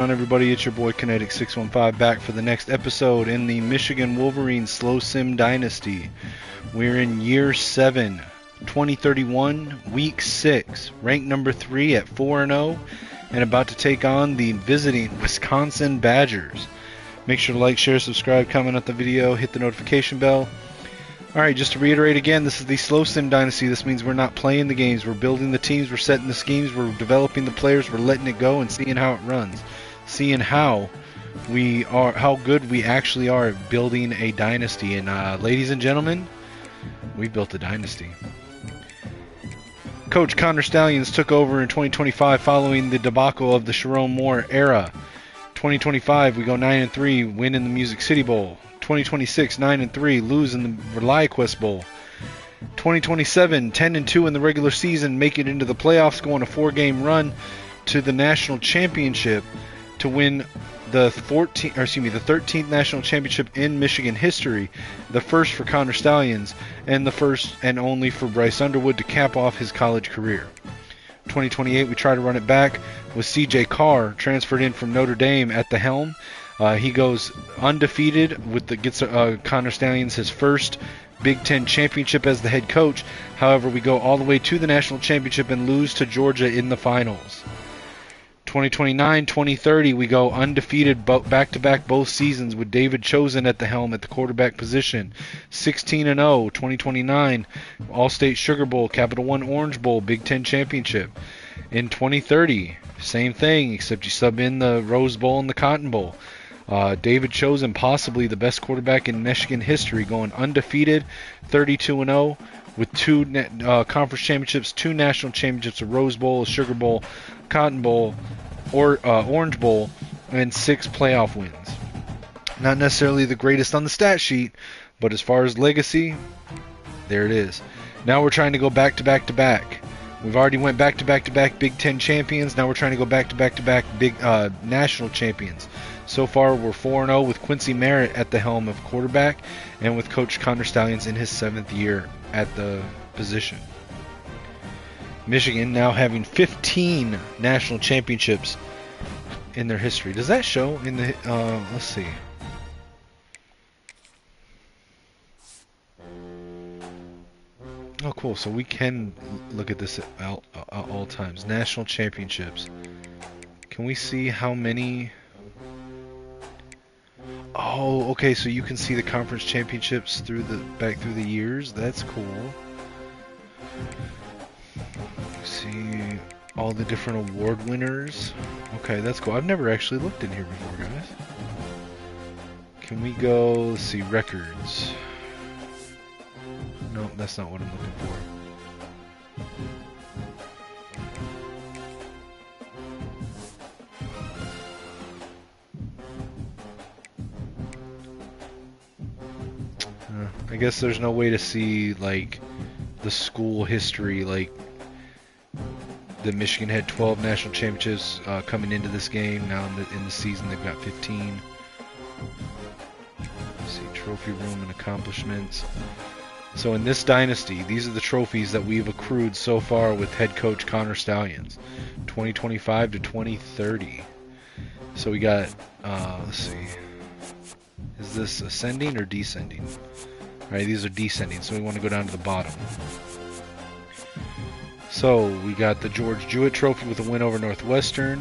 On everybody, it's your boy Kinetic615 back for the next episode in the Michigan Wolverines Slow Sim Dynasty. We're in year 7, 2031, week 6, ranked number 3 at 4-0, and about to take on the visiting Wisconsin Badgers. Make sure to like, share, subscribe, comment on the video, hit the notification bell. Alright, just to reiterate again, this is the Slow Sim Dynasty. This means we're not playing the games, we're building the teams, we're setting the schemes, we're developing the players, we're letting it go and seeing how it runs. Seeing how good we actually are at building a dynasty. And ladies and gentlemen, we built a dynasty. Coach Connor Stallions took over in 2025 following the debacle of the Sharon Moore era. 2025 we go 9-3, win in the Music City Bowl. 2026 9-3, lose in the ReliaQuest Bowl. 2027 10-2 in the regular season, make it into the playoffs, go on a 4-game run to the national championship to win the 13th national championship in Michigan history, the first for Connor Stallions, and the first and only for Bryce Underwood to cap off his college career. 2028, we try to run it back with C.J. Carr, transferred in from Notre Dame at the helm. He goes undefeated gets Connor Stallions his first Big Ten championship as the head coach. However, we go all the way to the national championship and lose to Georgia in the finals. 2029, 2030, we go undefeated back-to-back both seasons with David Chosen at the helm at the quarterback position. 16-0, 2029, All-State Sugar Bowl, Capital One Orange Bowl, Big Ten Championship. In 2030, same thing, except you sub in the Rose Bowl and the Cotton Bowl. David Chosen, possibly the best quarterback in Michigan history, going undefeated, 32-0, with 2 conference championships, 2 national championships, a Rose Bowl, a Sugar Bowl, Cotton Bowl, or Orange Bowl, and 6 playoff wins. Not necessarily the greatest on the stat sheet, but as far as legacy, there it is. Now we're trying to go back-to-back-to-back. We've already went back-to-back-to-back Big Ten champions. Now we're trying to go back-to-back-to-back big national champions. So far, we're 4-0 with Quincy Merritt at the helm of quarterback and with Coach Connor Stallions in his 7th year at the position. Michigan now having 15 national championships in their history. Does that show in the... let's see. Oh, cool. So we can look at this at all times. National championships. Can we see how many... Oh, okay, so you can see the conference championships back through the years. That's cool. See all the different award winners. Okay, that's cool. I've never actually looked in here before, guys. Can we go, let's see, records. No, that's not what I'm looking for. I guess there's no way to see, like, the school history, like, the Michigan had 12 national championships coming into this game. Now in the season they've got 15. Let's see, trophy room and accomplishments. So in this dynasty, these are the trophies that we've accrued so far with head coach Connor Stallions. 2025 to 2030. So we got, let's see, is this ascending or descending? Alright, these are descending, so we want to go down to the bottom. So, we got the George Jewett Trophy with a win over Northwestern.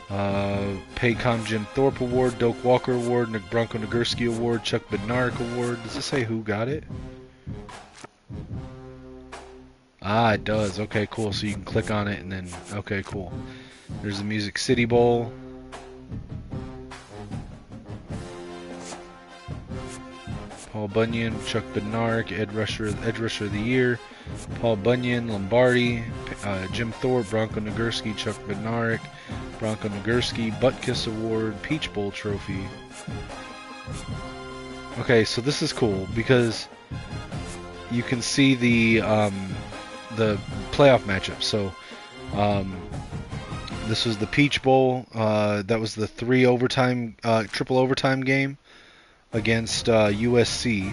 Paycom Jim Thorpe Award, Doak Walker Award, Bronco Nagurski Award, Chuck Bednarik Award. Does it say who got it? Ah, it does. Okay, cool. So you can click on it and then... Okay, cool. There's the Music City Bowl. Paul Bunyan, Chuck Bednarik, Edge Rusher of the Year, Paul Bunyan, Lombardi, Jim Thorpe, Bronco Nagurski, Chuck Bednarik, Bronco Nagurski, Butkus Award, Peach Bowl Trophy. Okay, so this is cool because you can see the playoff matchup. So this was the Peach Bowl. That was the triple overtime game against USC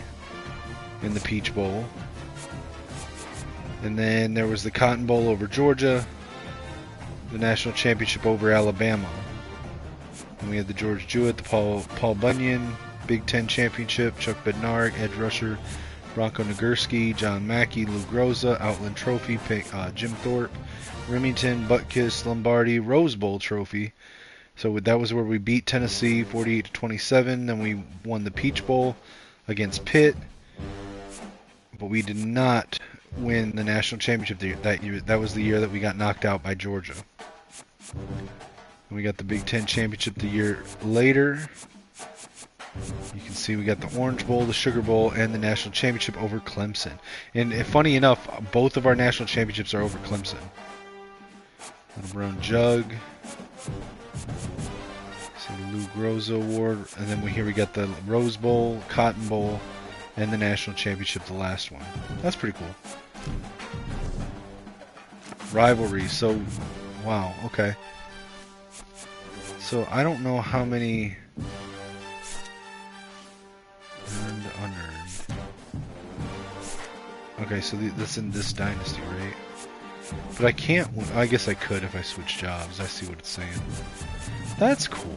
in the Peach Bowl. And then there was the Cotton Bowl over Georgia. the national championship over Alabama. And we had the George Jewett, the Paul Bunyan, Big Ten championship, Chuck Bednarik, edge rusher, Bronco Nagurski, John Mackey, Lou Groza, Outland Trophy, Jim Thorpe, Remington, Butkus, Lombardi, Rose Bowl Trophy. So that was where we beat Tennessee 48-27. Then we won the Peach Bowl against Pitt, but we did not win the national championship that year. That was the year that we got knocked out by Georgia. And we got the Big Ten championship the year later. You can see we got the Orange Bowl, the Sugar Bowl, and the national championship over Clemson. And funny enough, both of our national championships are over Clemson. Little Brown Jug. See the Lou Groza Award. And then here we got the Rose Bowl, Cotton Bowl, and the national championship, the last one. That's pretty cool. Rivalry. So, wow, okay. So I don't know how many earned, unearned. Okay, so that's in this dynasty, right? But I can't. I guess I could if I switch jobs. I see what it's saying. That's cool.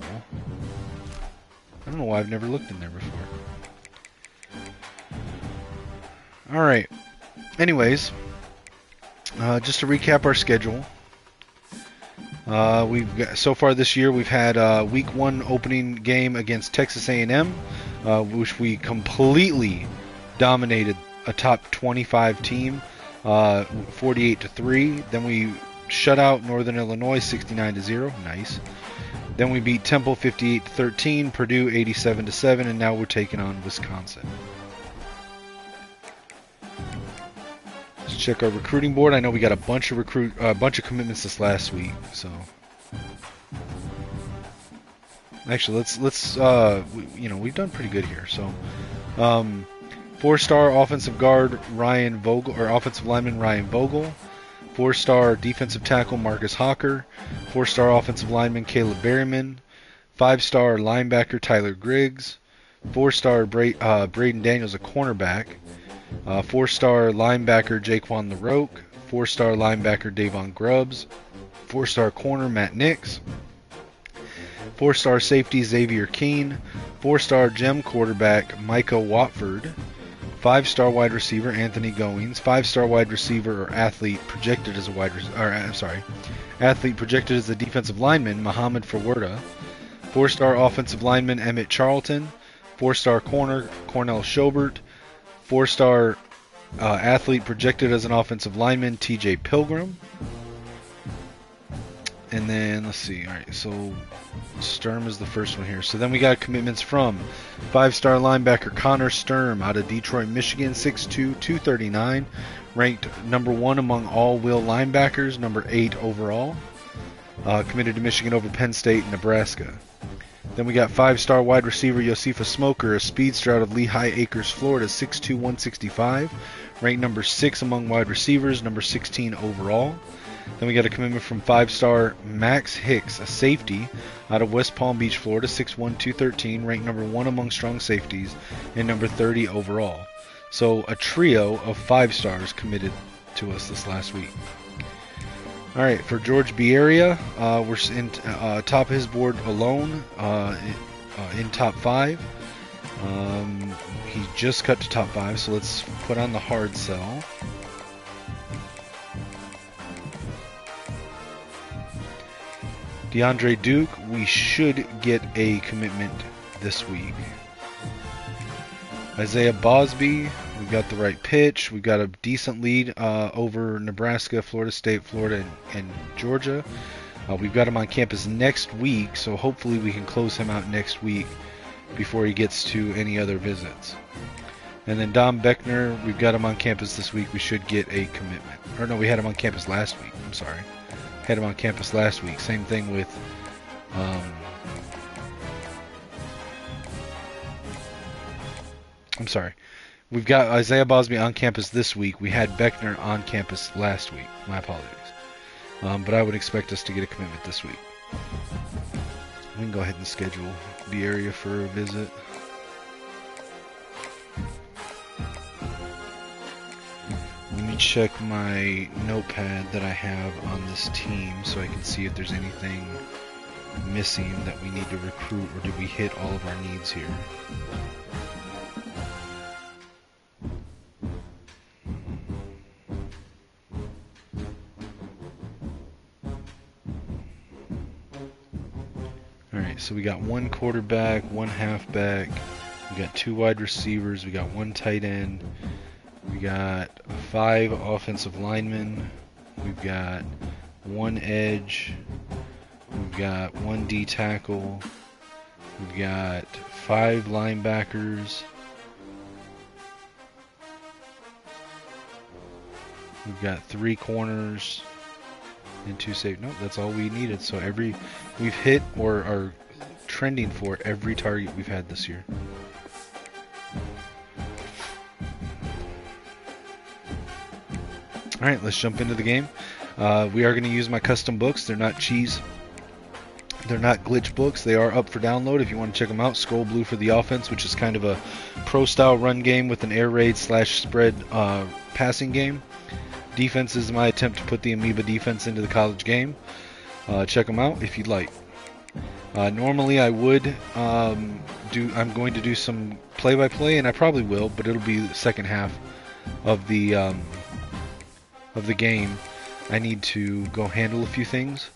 I don't know why I've never looked in there before. All right. Anyways, just to recap our schedule. We've got, so far this year we've had week 1 opening game against Texas A&M, which we completely dominated a top 25 team, 48-3. Then we shut out Northern Illinois 69-0. Nice. Then we beat Temple 58-13, Purdue 87-7, and now we're taking on Wisconsin. Let's check our recruiting board. I know we got a bunch of commitments this last week. So actually, let's we've done pretty good here. So 4-star offensive guard Ryan Vogel, or offensive lineman Ryan Vogel. 4-star defensive tackle Marcus Hawker. 4-star offensive lineman Caleb Berryman. 5-star linebacker Tyler Griggs. 4-star Braden Daniels, a cornerback. 4-star linebacker Jaquan LaRoque. 4-star linebacker Davon Grubbs. 4-star corner Matt Nix. 4-star safety Xavier Keene. 4-star gem quarterback Micah Watford. 5-star wide receiver Anthony Goings. 5-star wide receiver or athlete projected as a athlete projected as a defensive lineman Muhammad Fawerda. 4-star offensive lineman Emmett Charlton. 4-star corner Cornell Schobert. 4-star athlete projected as an offensive lineman TJ Pilgrim. And then let's see. All right, so Sturm is the first one here. So then we got commitments from 5-star linebacker Connor Sturm out of Detroit, Michigan, 6'2", 239, ranked number 1 among all will linebackers, number 8 overall. Committed to Michigan over Penn State and Nebraska. Then we got 5-star wide receiver Josefa Smoker, a speedster out of Lehigh Acres, Florida, 6'2", 165, ranked number 6 among wide receivers, number 16 overall. Then we got a commitment from 5-star Max Hicks, a safety out of West Palm Beach, Florida, 6'1", 213, ranked number 1 among strong safeties and number 30 overall. So a trio of 5-stars committed to us this last week. All right, for George Bieria, we're in top of his board alone, in top 5. He just cut to top 5, so let's put on the hard sell. DeAndre Duke, we should get a commitment this week. Isaiah Bosby, we got the right pitch. We got a decent lead over Nebraska, Florida State, Florida, and Georgia. We've got him on campus next week, so hopefully we can close him out next week before he gets to any other visits. And then Dom Beckner, we've got him on campus this week. We should get a commitment. Or no, we had him on campus last week. I'm sorry. Had him on campus last week. Same thing with I'm sorry. We've got Isaiah Bosby on campus this week. We had Beckner on campus last week. My apologies. But I would expect us to get a commitment this week. We can go ahead and schedule the area for a visit. We me check my notepad that I have on this team so I can see if there's anything missing that we need to recruit, or did we hit all of our needs here? Alright, so we got 1 quarterback, 1 halfback, we got 2 wide receivers, we got 1 tight end, we got 5 offensive linemen, we've got 1 edge, we've got 1 D tackle, we've got 5 linebackers, we've got 3 corners, and 2 safe. Nope, that's all we needed. So we've hit or are trending for every target we've had this year. All right, let's jump into the game. We are going to use my custom books. They're not cheese. They're not glitch books. They are up for download if you want to check them out. Scroll Blue for the offense, which is kind of a pro-style run game with an air raid / spread passing game. Defense is my attempt to put the Amoeba defense into the college game. Check them out if you'd like. Normally I would I'm going to do some play-by-play, and I probably will, but it'll be the second half of the game. I need to go handle a few things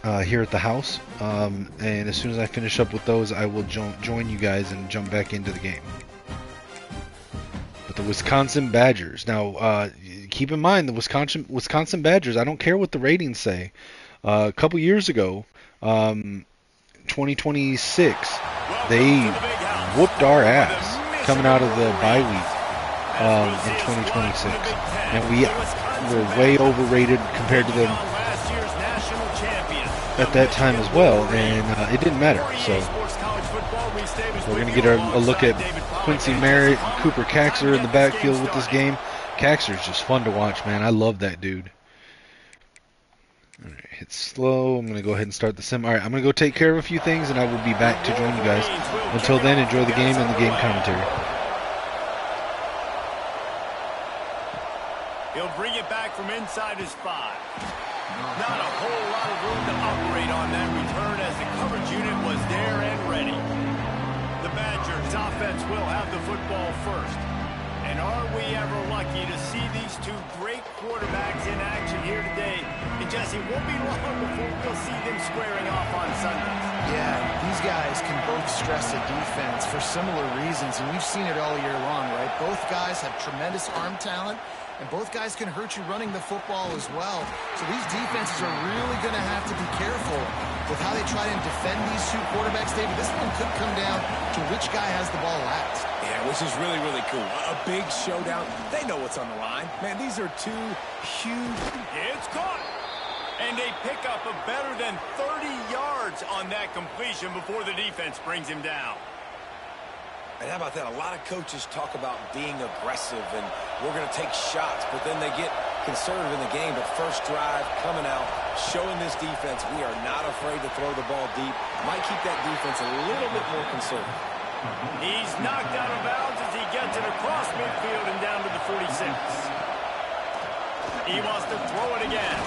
here at the house, and as soon as I finish up with those, I will join you guys and jump back into the game. But the Wisconsin Badgers. Now, keep in mind, the Wisconsin Badgers, I don't care what the ratings say. A couple years ago, 2026, they whooped our ass coming out of the bye week in 2026. And we were way overrated compared to them at that time as well, and it didn't matter. So we're going to get a look at Quincy Merritt and Cooper Kaxer in the backfield with this game. Kaxer's just fun to watch, man. I love that dude. Alright, hit slow. I'm going to go ahead and start the sim. Alright, I'm going to go take care of a few things, and I will be back to join you guys. Until then, enjoy the game and the game commentary. He'll bring it back from inside his 5. Not a whole lot of room to operate on that return, as the coverage unit was there and ready. The Badgers offense will have the football first. And are we ever lucky to see these 2 great quarterbacks in action here today? And Jesse, won't be long before we'll see them squaring off on Sundays. Yeah, these guys can both stress a defense for similar reasons, and we've seen it all year long, right? Both guys have tremendous arm talent, and both guys can hurt you running the football as well. So these defenses are really going to have to be careful with how they try and defend these 2 quarterbacks. David, this one could come down to which guy has the ball last. Yeah, which is really, really cool. A big showdown. They know what's on the line. Man, these are 2 huge... It's caught! And a pickup of better than 30 yards on that completion before the defense brings him down. And how about that? A lot of coaches talk about being aggressive and we're going to take shots, but then they get conservative in the game. But first drive, coming out, showing this defense we are not afraid to throw the ball deep. Might keep that defense a little bit more conservative. He's knocked out of bounds as he gets it across midfield and down to the 46. He wants to throw it again.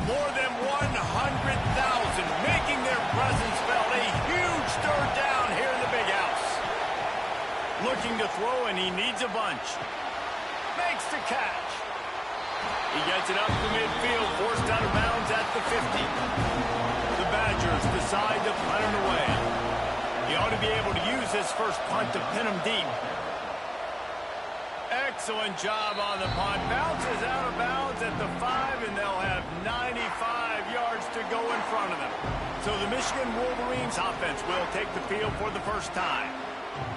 More than 100,000 making their presence felt. A huge third down here in the big house. Looking to throw, and he needs a bunch. Makes the catch. He gets it up to midfield, forced out of bounds at the 50. The Badgers decide to punt it away. He ought to be able to use his first punt to pin him deep. Excellent job on the punt. Bounces out of bounds at the 5, and they'll have 95 yards to go in front of them. So the Michigan Wolverines offense will take the field for the first time.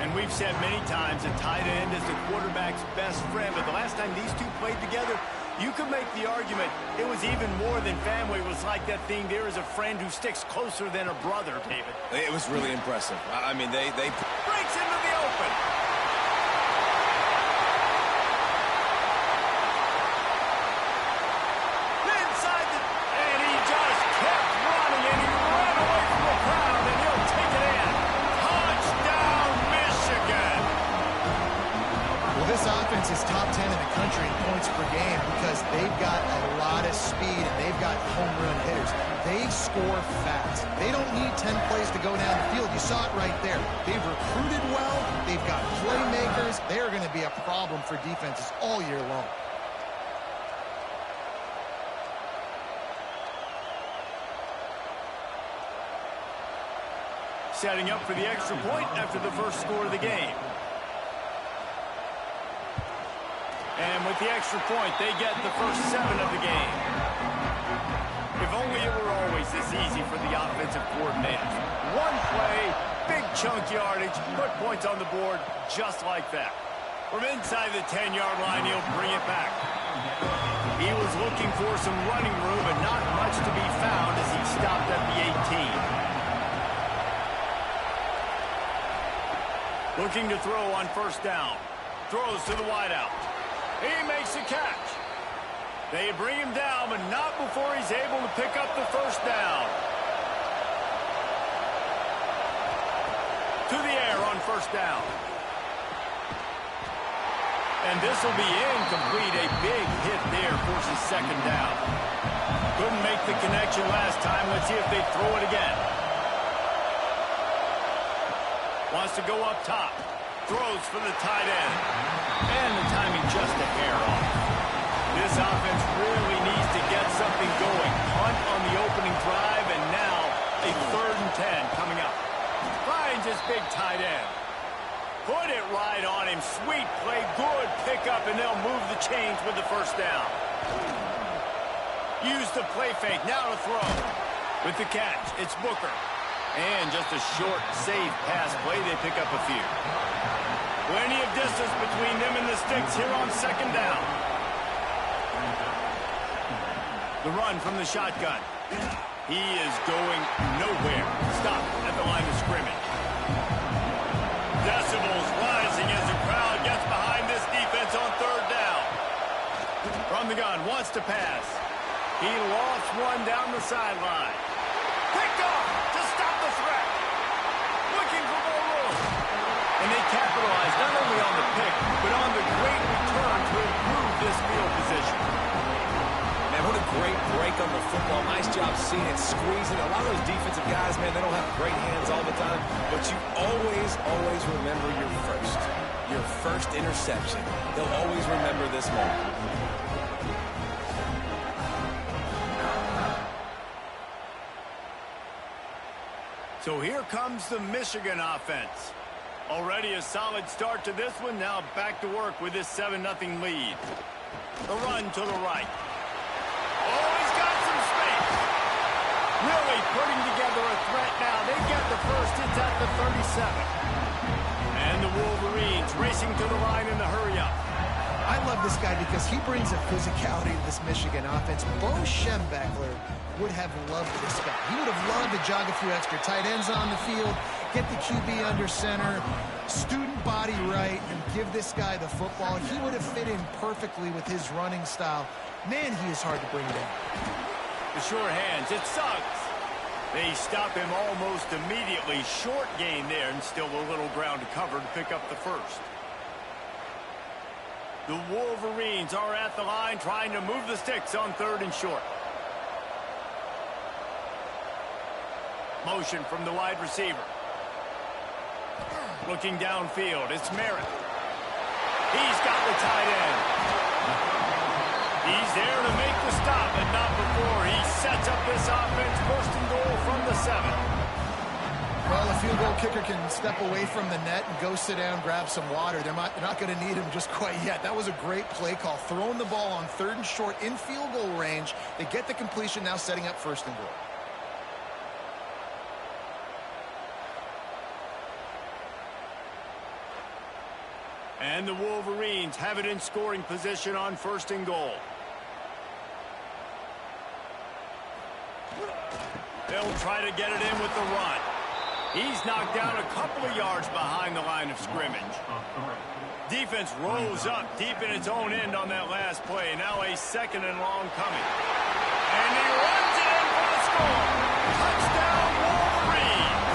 And we've said many times a tight end is the quarterback's best friend, but the last time these 2 played together, you could make the argument it was even more than family. It was like that thing, there is a friend who sticks closer than a brother, David. It was really impressive. I mean, they breaks into the open. They've got a lot of speed, and they've got home run hitters. They score fast. They don't need 10 plays to go down the field. You saw it right there. They've recruited well. They've got playmakers. They're going to be a problem for defenses all year long. Setting up for the extra point after the first score of the game. And with the extra point, they get the first 7 of the game. If only it were always this easy for the offensive coordinators. One play, big chunk yardage, put points on the board just like that. From inside the 10-yard line, he'll bring it back. He was looking for some running room, but not much to be found as he stopped at the 18. Looking to throw on first down. Throws to the wideout. He makes a catch. They bring him down, but not before he's able to pick up the first down. To the air on first down. And this will be incomplete. A big hit there forces second down. Couldn't make the connection last time. Let's see if they throw it again. Wants to go up top. Throws for the tight end. And the timing just a hair off. This offense really needs to get something going. Punt on the opening drive, and now a 3rd and 10 coming up. Finds his big tight end. Put it right on him. Sweet play. Good pickup, and they'll move the chains with the first down. Use the play fake. Now to throw. With the catch, it's Booker. And just a short, safe pass play. They pick up a few. Plenty of distance between them and the sticks here on second down. The run from the shotgun. He is going nowhere. Stop at the line of scrimmage. Decibels rising as the crowd gets behind this defense on 3rd down. From the gun, wants to pass. He lost one down the sideline. Picked off to stop the threat. Looking for more room. And they capitalize not only on the pick, but on the great return to improve this field position. Man, what a great break on the football. Nice job seeing it, squeezing. A lot of those defensive guys, man, they don't have great hands all the time, but you always remember your first interception. They'll always remember this moment. So here comes the Michigan offense. Already a solid start to this one. Now back to work with this 7-0 lead. The run to the right. Oh, he's got some space. Really putting together a threat now. They get the first. It's at the 37. And the Wolverines racing to the line in the hurry-up. I love this guy because he brings a physicality to this Michigan offense. Bo Schembechler would have loved this guy. He would have loved to jog a few extra tight ends on the field, get the QB under center, student body right, and give this guy the football. He would have fit in perfectly with his running style. Man, he is hard to bring down. The short hands, it sucks. They stop him almost immediately. Short gain there, and still a little ground to cover to pick up the first. The Wolverines are at the line trying to move the sticks on 3rd and short. Motion from the wide receiver. Looking downfield, it's Merritt. He's got the tight end. He's there to make the stop, but not before he sets up this offense. 1st and goal from the 7. Well, a field goal kicker can step away from the net and go sit down, grab some water. They're not going to need him just quite yet. That was a great play call. Throwing the ball on 3rd and short in field goal range. They get the completion, now setting up 1st and goal. And the Wolverines have it in scoring position on 1st and goal. They'll try to get it in with the run. He's knocked down a couple of yards behind the line of scrimmage. Defense rose up deep in its own end on that last play. Now a 2nd and long coming. And he runs it in for the score. Touchdown, Wolverines.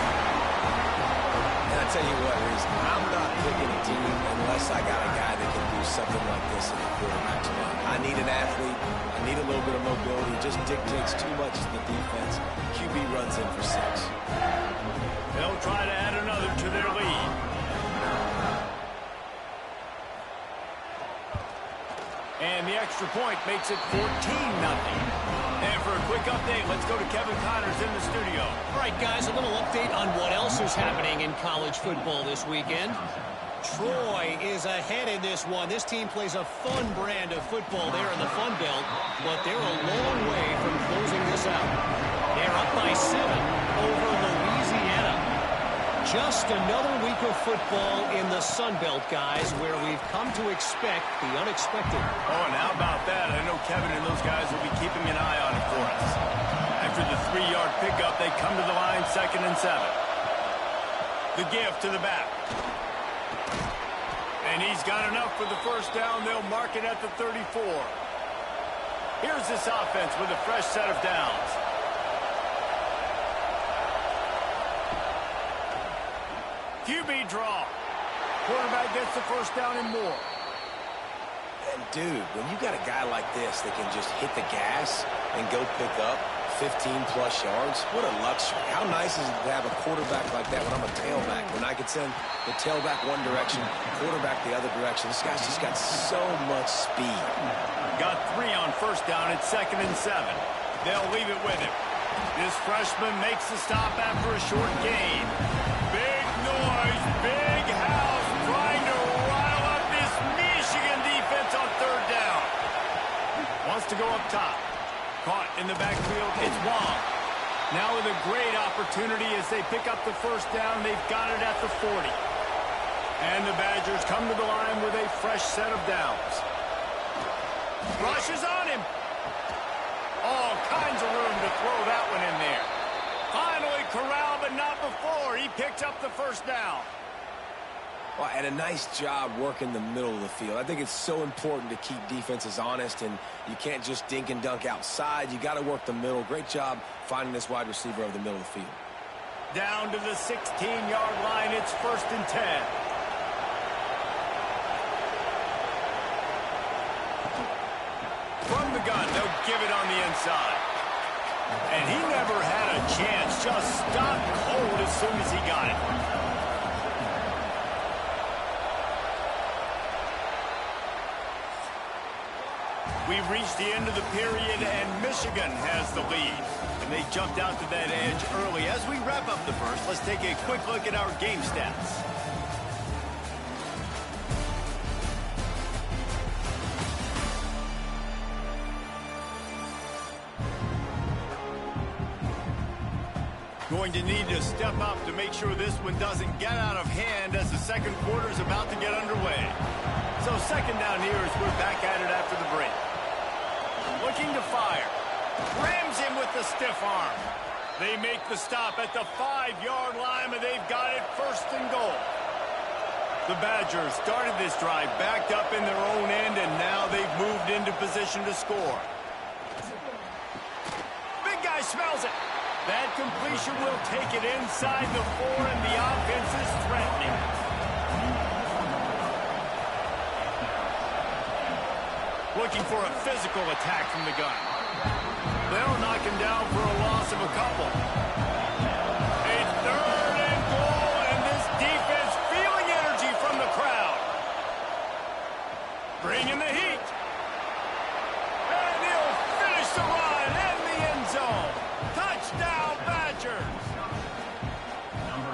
And I tell you what, Reese, I'm not picking a team unless I got a guy that can do something like this in the quarterback spot. I need an athlete. I need a little bit of mobility. It just dictates too much to the defense. QB runs in for 6. They'll try to add another to their lead. And the extra point makes it 14-0. And for a quick update, let's go to Kevin Connors in the studio. All right, guys, a little update on what else is happening in college football this weekend. Troy is ahead in this one. This team plays a fun brand of football there in the Fun Belt, but they're a long way from closing this out. They're up by 7 over Louisiana. Just another week of football in the Sun Belt, guys, where we've come to expect the unexpected. Oh, and how about that? I know Kevin and those guys will be keeping an eye on it for us. After the 3-yard pickup, they come to the line 2nd and 7. The give to the back. And he's got enough for the first down. They'll mark it at the 34. Here's this offense with a fresh set of downs. QB draw. Quarterback gets the first down and more. And, dude, when you got a guy like this that can just hit the gas and go pick up 15-plus yards, what a luxury. How nice is it to have a quarterback like that when I'm a tailback, when I could send the tailback one direction, quarterback the other direction. This guy's just got so much speed. Got 3 on first down at 2nd and 7. They'll leave it with him. This freshman makes the stop after a short gain. Big noise, big house, trying to rile up this Michigan defense on 3rd down. Wants to go up top. Caught in the backfield, it's Wong. Now with a great opportunity as they pick up the first down, they've got it at the 40. And the Badgers come to the line with a fresh set of downs. Rushes on him. All kinds of room to throw that one in there. Finally corralled, but not before. He picked up the first down. Well, and a nice job working the middle of the field. I think it's so important to keep defenses honest, and you can't just dink and dunk outside. You got to work the middle. Great job finding this wide receiver over the middle of the field. Down to the 16-yard line. It's 1st and 10. From the gun, they'll give it on the inside. And he never had a chance. Just stopped cold as soon as he got it. We've reached the end of the period, and Michigan has the lead. And they jumped out to that edge early. As we wrap up the first, let's take a quick look at our game stats. Going to need to step up to make sure this one doesn't get out of hand as the second quarter is about to get underway. So 2nd down here as we're back at it after the break. Looking to fire. Rams him with the stiff arm. They make the stop at the 5-yard line, and they've got it 1st and goal. The Badgers started this drive backed up in their own end, and now they've moved into position to score. Big guy smells it. That completion will take it inside the 4, and the offense is threatening. Looking for a physical attack from the gun. They'll knock him down for a loss of a couple. A 3rd and goal, and this defense feeling energy from the crowd. Bringing the heat. And he'll finish the run in the end zone. Touchdown, Badgers.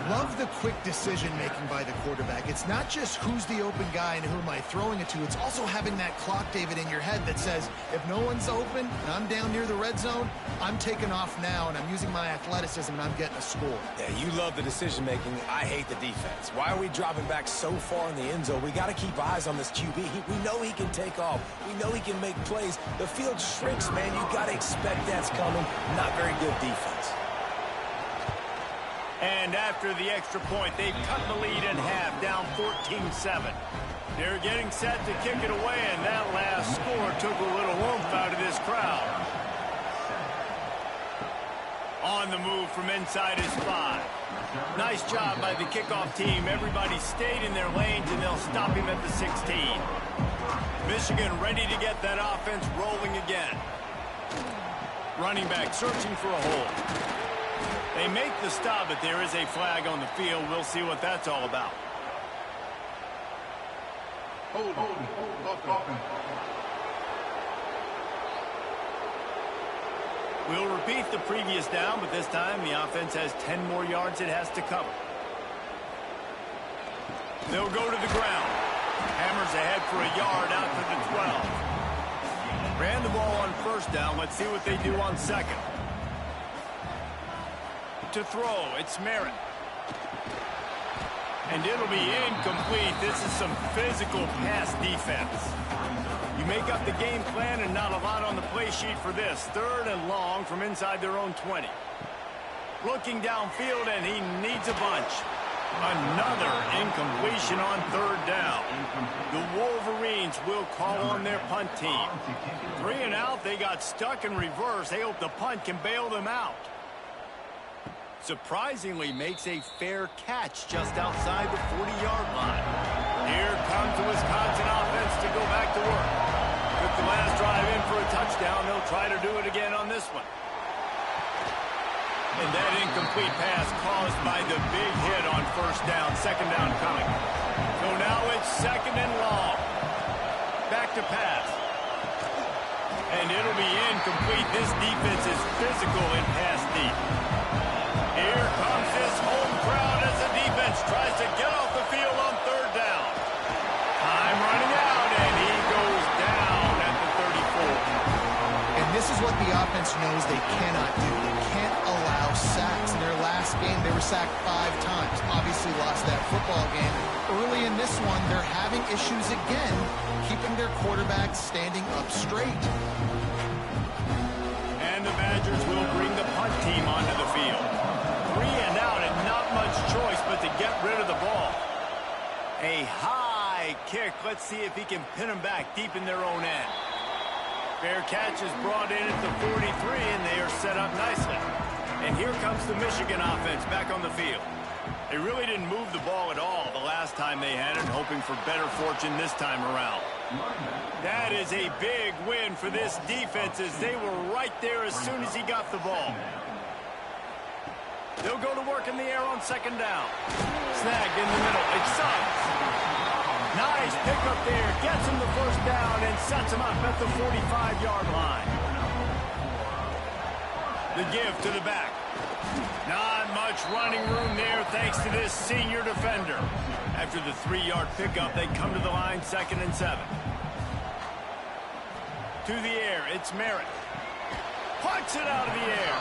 Love the quick decision-making by the quarterback. It's not just who's the open guy and who am I throwing it to. It's also having that clock, David, in your head that says, if no one's open and I'm down near the red zone, I'm taking off now and I'm using my athleticism and I'm getting a score. Yeah, you love the decision-making. I hate the defense. Why are we dropping back so far in the end zone? We got to keep eyes on this QB. We know he can take off. We know he can make plays. The field shrinks, man. You got to expect that's coming. Not very good defense. And after the extra point, they've cut the lead in half, down 14-7. They're getting set to kick it away, and that last score took a little oomph out of this crowd. On the move from inside his 5. Nice job by the kickoff team. Everybody stayed in their lanes, and they'll stop him at the 16. Michigan ready to get that offense rolling again. Running back searching for a hole. They make the stop, but there is a flag on the field. We'll see what that's all about. We'll repeat the previous down, but this time the offense has 10 more yards it has to cover. They'll go to the ground. Hammers ahead for a yard out to the 12. Ran the ball on first down. Let's see what they do on second. To throw, it's Merritt. And it'll be incomplete. This is some physical pass defense. You make up the game plan and not a lot on the play sheet for this. 3rd and long from inside their own 20. Looking downfield, and he needs a bunch. Another incompletion on 3rd down. The Wolverines will call on their punt team. 3 and out, they got stuck in reverse. They hope the punt can bail them out. Surprisingly makes a fair catch just outside the 40-yard line. Here comes the Wisconsin offense to go back to work. Took the last drive in for a touchdown. They'll try to do it again on this one. And that incomplete pass caused by the big hit on first down. 2nd down coming. So now it's 2nd and long. Back to pass. And it'll be incomplete. This defense is physical in pass deep. Here comes this home crowd as the defense tries to get off the field on 3rd down. Time running out, and he goes down at the 34. And this is what the offense knows they cannot do. They can't allow sacks. In their last game, they were sacked 5 times. Obviously lost that football game. Early in this one, they're having issues again, keeping their quarterback standing up straight. And the Badgers will bring the punt team onto the field. 3 and out, and not much choice but to get rid of the ball. A high kick. Let's see if he can pin them back deep in their own end. Fair catch is brought in at the 43, and they are set up nicely. And here comes the Michigan offense back on the field. They really didn't move the ball at all the last time they had it, hoping for better fortune this time around. That is a big win for this defense, as they were right there as soon as he got the ball. They'll go to work in the air on 2nd down. Snagged in the middle. It's Suggs. Nice pickup there. Gets him the 1st down and sets him up at the 45-yard line. The give to the back. Not much running room there thanks to this senior defender. After the 3-yard pickup, they come to the line 2nd and 7. To the air, it's Merritt. Puts it out of the air.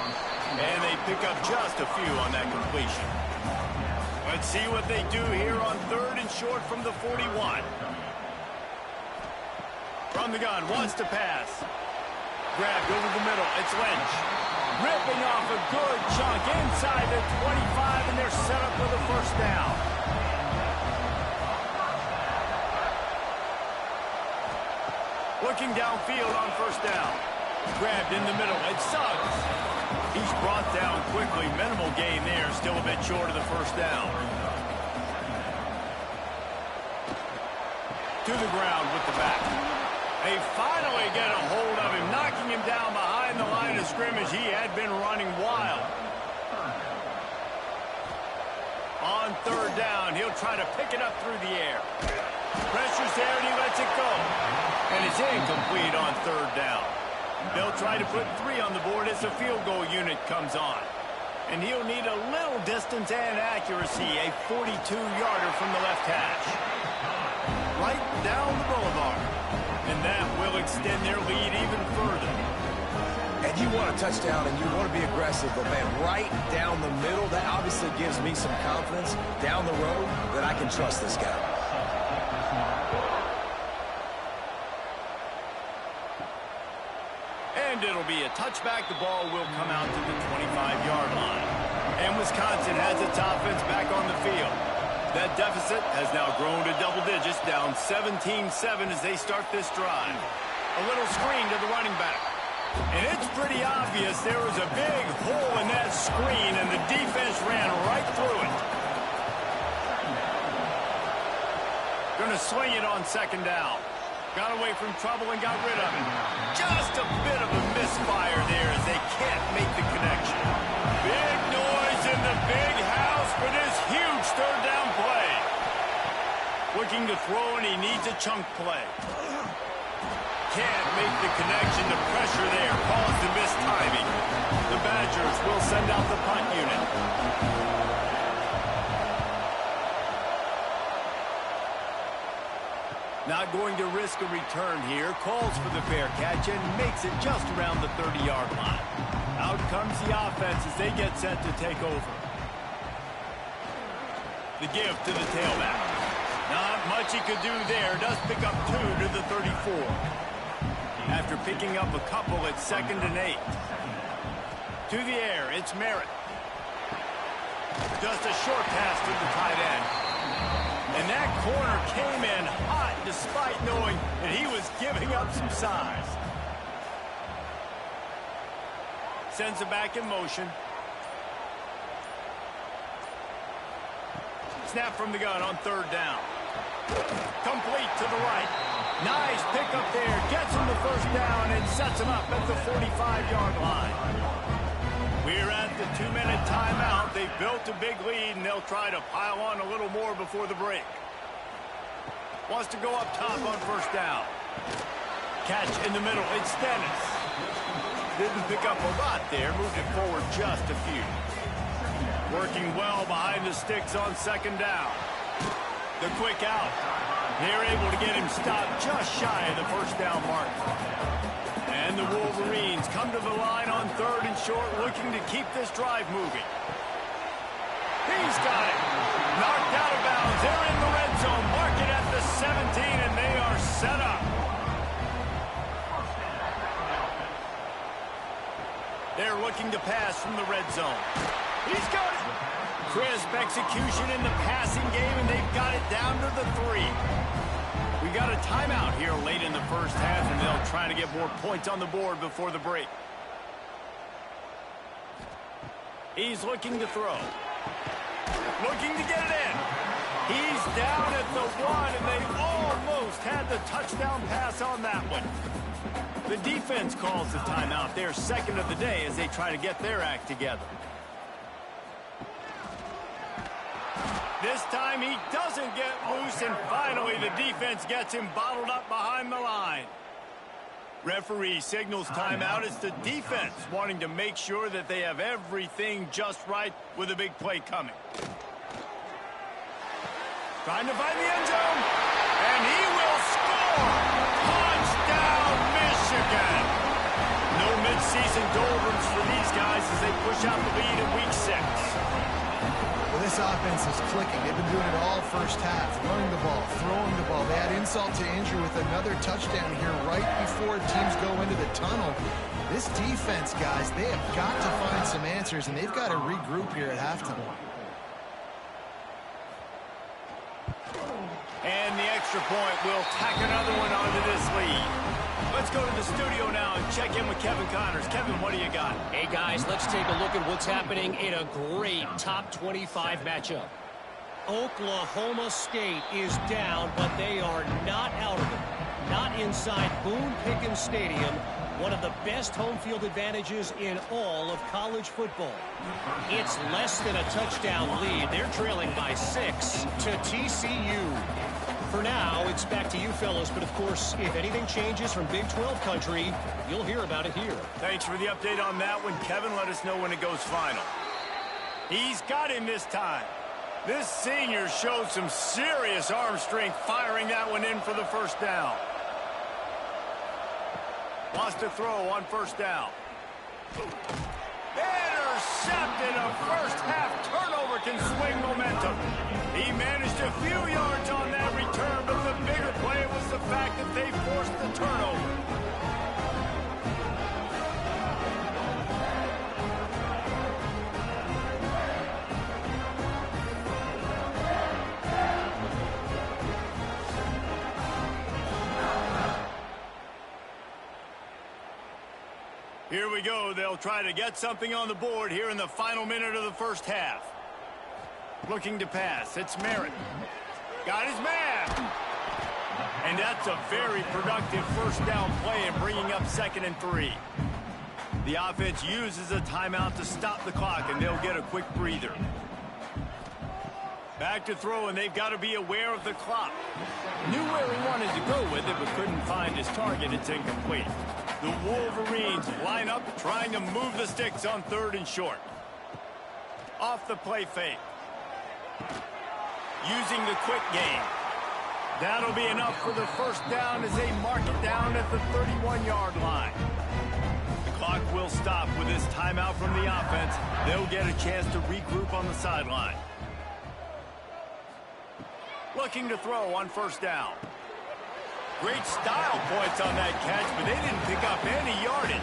And they pick up just a few on that completion. Let's see what they do here on 3rd and short from the 41. From the gun, wants to pass. Grabbed over the middle, it's Lynch. Ripping off a good chunk inside the 25, and they're set up for the 1st down. Looking downfield on 1st down. Grabbed in the middle, it's Suggs. He's brought down quickly. Minimal gain there. Still a bit short of the 1st down. To the ground with the back. They finally get a hold of him, knocking him down behind the line of scrimmage. He had been running wild. On 3rd down, he'll try to pick it up through the air. Pressure's there, and he lets it go. And it's incomplete on 3rd down. They'll try to put 3 on the board as the field goal unit comes on. And he'll need a little distance and accuracy, a 42-yarder from the left hash. Right down the boulevard. And that will extend their lead even further. And you want a touchdown and you want to be aggressive, but man, right down the middle, that obviously gives me some confidence down the road that I can trust this guy. And it'll be a touchback. The ball will come out to the 25-yard line. And Wisconsin has its offense back on the field. That deficit has now grown to double digits, down 17-7 as they start this drive. A little screen to the running back. And it's pretty obvious there was a big hole in that screen, and the defense ran right through it. Going to swing it on second down. Got away from trouble and got rid of it. Just a bit of a misfire there as they can't make the connection. Big noise in the big house for this huge third down play. Looking to throw, and he needs a chunk play. Can't make the connection. The pressure there caused the missed timing. The Badgers will send out the punt unit. Not going to risk a return here. Calls for the fair catch and makes it just around the 30-yard line. Out comes the offense as they get set to take over. The give to the tailback. Not much he could do there. Does pick up 2 to the 34. After picking up a couple, it's 2nd and 8. To the air, it's Merritt. Just a short pass to the tight end. And that corner came in hot despite knowing that he was giving up some size. Sends it back in motion. Snap from the gun on 3rd down. Complete to the right. Nice pickup there. Gets him the 1st down and sets him up at the 45-yard line. We're at the 2-minute timeout. They've built a big lead, and they'll try to pile on a little more before the break. Wants to go up top on 1st down. Catch in the middle. It's Dennis. Didn't pick up a lot there. Moved it forward just a few. Working well behind the sticks on 2nd down. The quick out. They're able to get him stopped just shy of the 1st down mark. And the Wolverines come to the line on 3rd and short, looking to keep this drive moving. He's got it. Knocked out of bounds. They're in the red zone. Mark it at the 17, and they are set up. They're looking to pass from the red zone. He's got it. Crisp execution in the passing game, and they've got it down to the 3. We got a timeout here late in the 1st half, and they'll try to get more points on the board before the break. He's looking to throw. Looking to get it in. He's down at the 1, and they almost had the touchdown pass on that one. The defense calls the timeout. They're 2nd of the day as they try to get their act together. This time he doesn't get loose, and finally the defense gets him bottled up behind the line. Referee signals timeout. It's the defense wanting to make sure that they have everything just right with a big play coming. Trying to find the end zone, and he will score! Touchdown, Michigan! No midseason doldrums for these guys as they push out the lead in Week 6. Well, this offense is clicking. They've been doing it all 1st half. Running the ball, throwing the ball. They add insult to injury with another touchdown here right before teams go into the tunnel. This defense, guys, they have got to find some answers, and they've got to regroup here at halftime. And the extra point will tack another one onto this lead. Let's go to the studio now and check in with Kevin Connors. Kevin, what do you got? Hey, guys, let's take a look at what's happening in a great top 25 matchup. Oklahoma State is down, but they are not out of it. Not inside Boone Pickens Stadium, one of the best home field advantages in all of college football. It's less than a touchdown lead. They're trailing by 6 to TCU. For now, it's back to you fellas, but of course, if anything changes from Big 12 country, you'll hear about it here. Thanks for the update on that one, Kevin. Let us know when it goes final. He's got him this time. This senior showed some serious arm strength firing that one in for the 1st down. Wants to throw on 1st down. Intercepted. A 1st half turnover can swing momentum. He managed a few yards on that return, but the bigger play was the fact that they forced the turnover. Here we go. They'll try to get something on the board here in the final minute of the first half. Looking to pass. It's Merritt. Got his man. And that's a very productive first down play and bringing up 2nd and 3. The offense uses a timeout to stop the clock, and they'll get a quick breather. Back to throw, and they've got to be aware of the clock. Knew where he wanted to go with it, but couldn't find his target. It's incomplete. The Wolverines line up, trying to move the sticks on 3rd and short. Off the play fake. Using the quick game. That'll be enough for the first down as they mark it down at the 31-yard line. The clock will stop with this timeout from the offense. They'll get a chance to regroup on the sideline. Looking to throw on first down. Great style points on that catch, but they didn't pick up any yardage.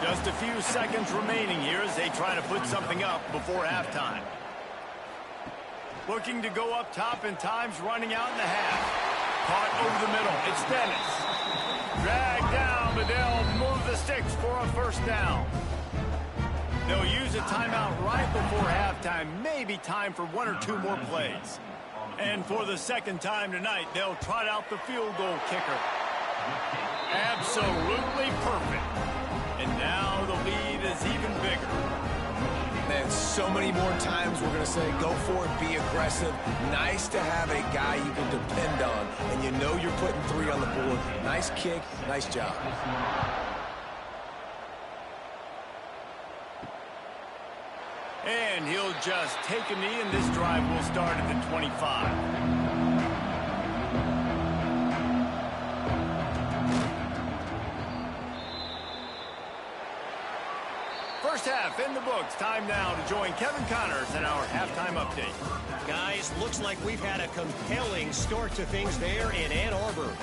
Just a few seconds remaining here as they try to put something up before halftime. Looking to go up top, and time's running out in the half. Caught over the middle. It's Dennis. Dragged down, but they'll move the sticks for a first down. They'll use a timeout right before halftime. Maybe time for 1 or 2 more plays. And for the second time tonight, they'll trot out the field goal kicker. Absolutely perfect. And now the lead is even bigger. Man, so many more times we're going to say, go for it, be aggressive. Nice to have a guy you can depend on, and you know you're putting 3 on the board. Nice kick, nice job. And he'll just take a knee, and this drive will start at the 25. First half in the books. Time now to join Kevin Connors in our halftime update. Guys, looks like we've had a compelling start to things there in Ann Arbor.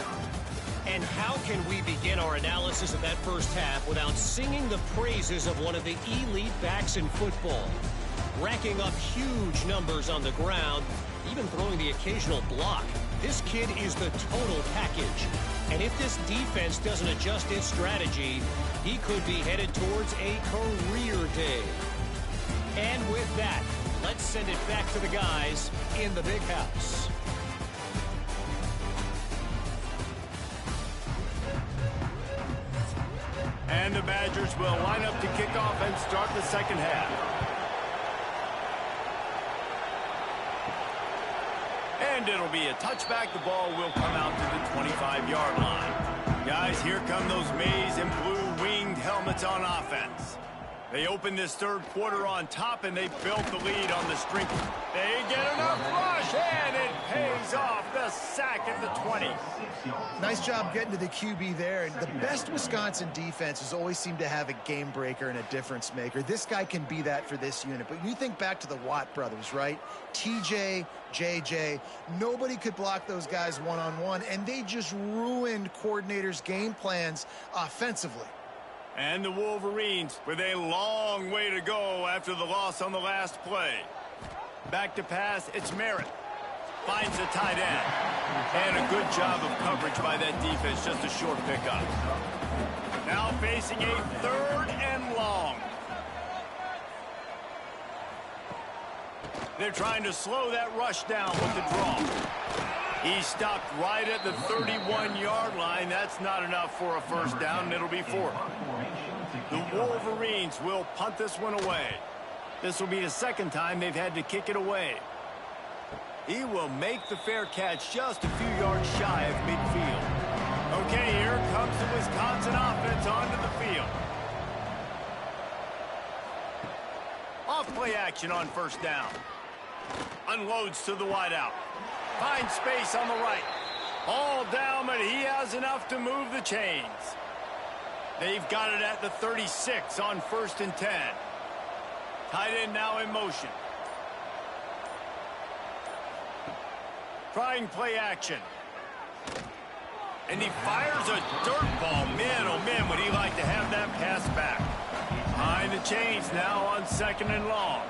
And how can we begin our analysis of that first half without singing the praises of one of the elite backs in football? Racking up huge numbers on the ground, even throwing the occasional block. This kid is the total package. And if this defense doesn't adjust its strategy, he could be headed towards a career day. And with that, let's send it back to the guys in the big house. And the Badgers will line up to kick off and start the second half. And it'll be a touchback. The ball will come out to the 25-yard line. Guys, here come those maize and blue winged helmets on offense. They open this third quarter on top, and they built the lead on the string. They get enough rush, and it pays off. The sack at the 20. Nice job getting to the QB there. The best Wisconsin defenses always seem to have a game breaker and a difference maker. This guy can be that for this unit. But you think back to the Watt brothers, right? TJ, JJ, nobody could block those guys one-on-one, and they just ruined coordinators' game plans offensively. And the Wolverines with a long way to go after the loss on the last play. Back to pass, it's Merritt. Finds the tight end. And a good job of coverage by that defense, just a short pickup. Now facing a 3rd and long. They're trying to slow that rush down with the draw. He stopped right at the 31-yard line. That's not enough for a first down, and it'll be 4th. The Wolverines will punt this one away. This will be the second time they've had to kick it away. He will make the fair catch just a few yards shy of midfield. Okay, here comes the Wisconsin offense onto the field. Off play action on first down. Unloads to the wideout. Finds space on the right. All down, but he has enough to move the chains. They've got it at the 36 on 1st and 10. Tight end now in motion. Trying play action. And he fires a dirt ball. Man, oh man, would he like to have that pass back. Behind the chains now on 2nd and long.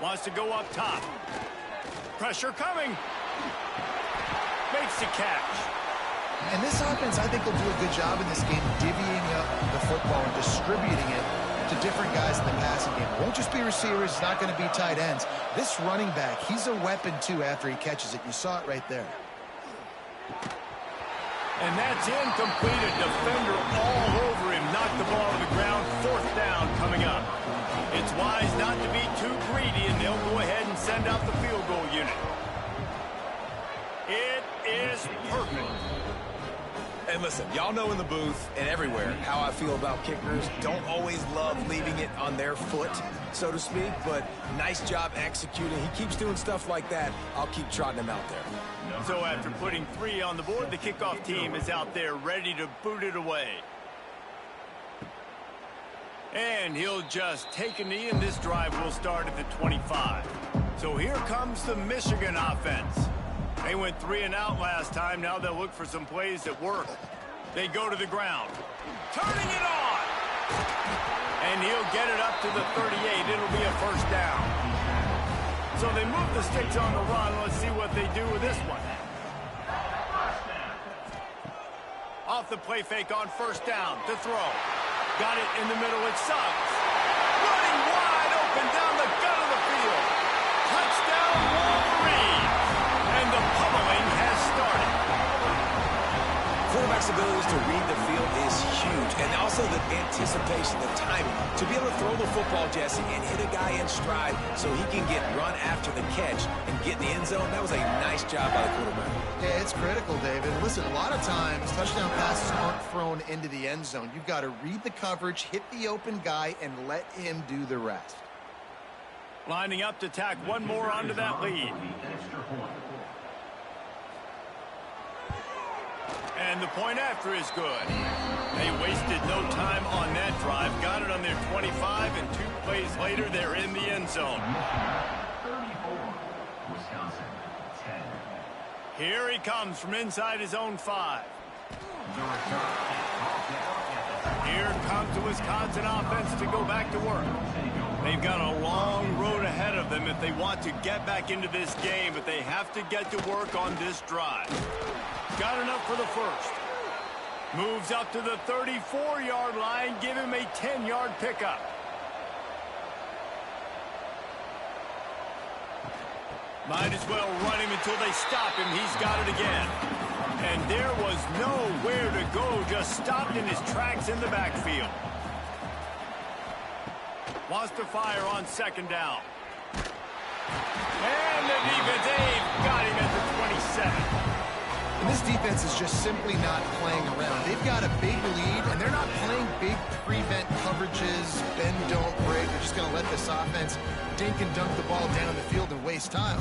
Wants to go up top. Pressure coming. Makes the catch. And this offense, I think, will do a good job in this game divvying up the football and distributing it to different guys in the passing game. It won't just be receivers. It's not going to be tight ends. This running back, he's a weapon, too, after he catches it. You saw it right there. And that's incomplete. A defender all over him. Knocked the ball to the ground. 4th down coming up. It's wise not to be too greedy, and they'll go ahead and send out the field goal unit. It is perfect. And listen, y'all know in the booth and everywhere how I feel about kickers. Don't always love leaving it on their foot, so to speak, but nice job executing. He keeps doing stuff like that. I'll keep trotting him out there. So after putting 3 on the board, the kickoff team is out there ready to boot it away. And he'll just take a knee, and this drive will start at the 25. So here comes the Michigan offense. They went 3 and out last time. Now they'll look for some plays that work. They go to the ground. Turning it on! And he'll get it up to the 38. It'll be a 1st down. So they move the sticks on the run. Let's see what they do with this one. Off the play fake on 1st down to throw. Got it in the middle. It sucks. Running wide open down the gut of the field. Touchdown, Wolverines. And the pummeling has started. Quarterback's abilities to read the field is huge. And also the anticipation, the timing. To be able to throw the football, Jesse, and hit a guy in stride so he can get run after the catch and get in the end zone, that was a nice job by the quarterback. Yeah, it's critical, David. Listen, a lot of times, touchdown passes aren't thrown into the end zone. You've got to read the coverage, hit the open guy, and let him do the rest. Lining up to tack one more onto that lead. And the point after is good. They wasted no time on that drive. Got it on their 25, and 2 plays later, they're in the end zone. Here he comes from inside his own 5. Here comes the Wisconsin offense to go back to work. They've got a long road ahead of them if they want to get back into this game, but they have to get to work on this drive. Got enough for the 1st. Moves up to the 34-yard line. Give him a 10-yard pickup. Might as well run him until they stop him. He's got it again. And there was nowhere to go. Just stopped in his tracks in the backfield. Wants to fire on 2nd down. And the defense, they've got him at the 27. And this defense is just simply not playing around. They've got a big lead, and they're not playing big prevent coverages, bend, don't break. They're just going to let this offense dink and dunk the ball down the field and waste time.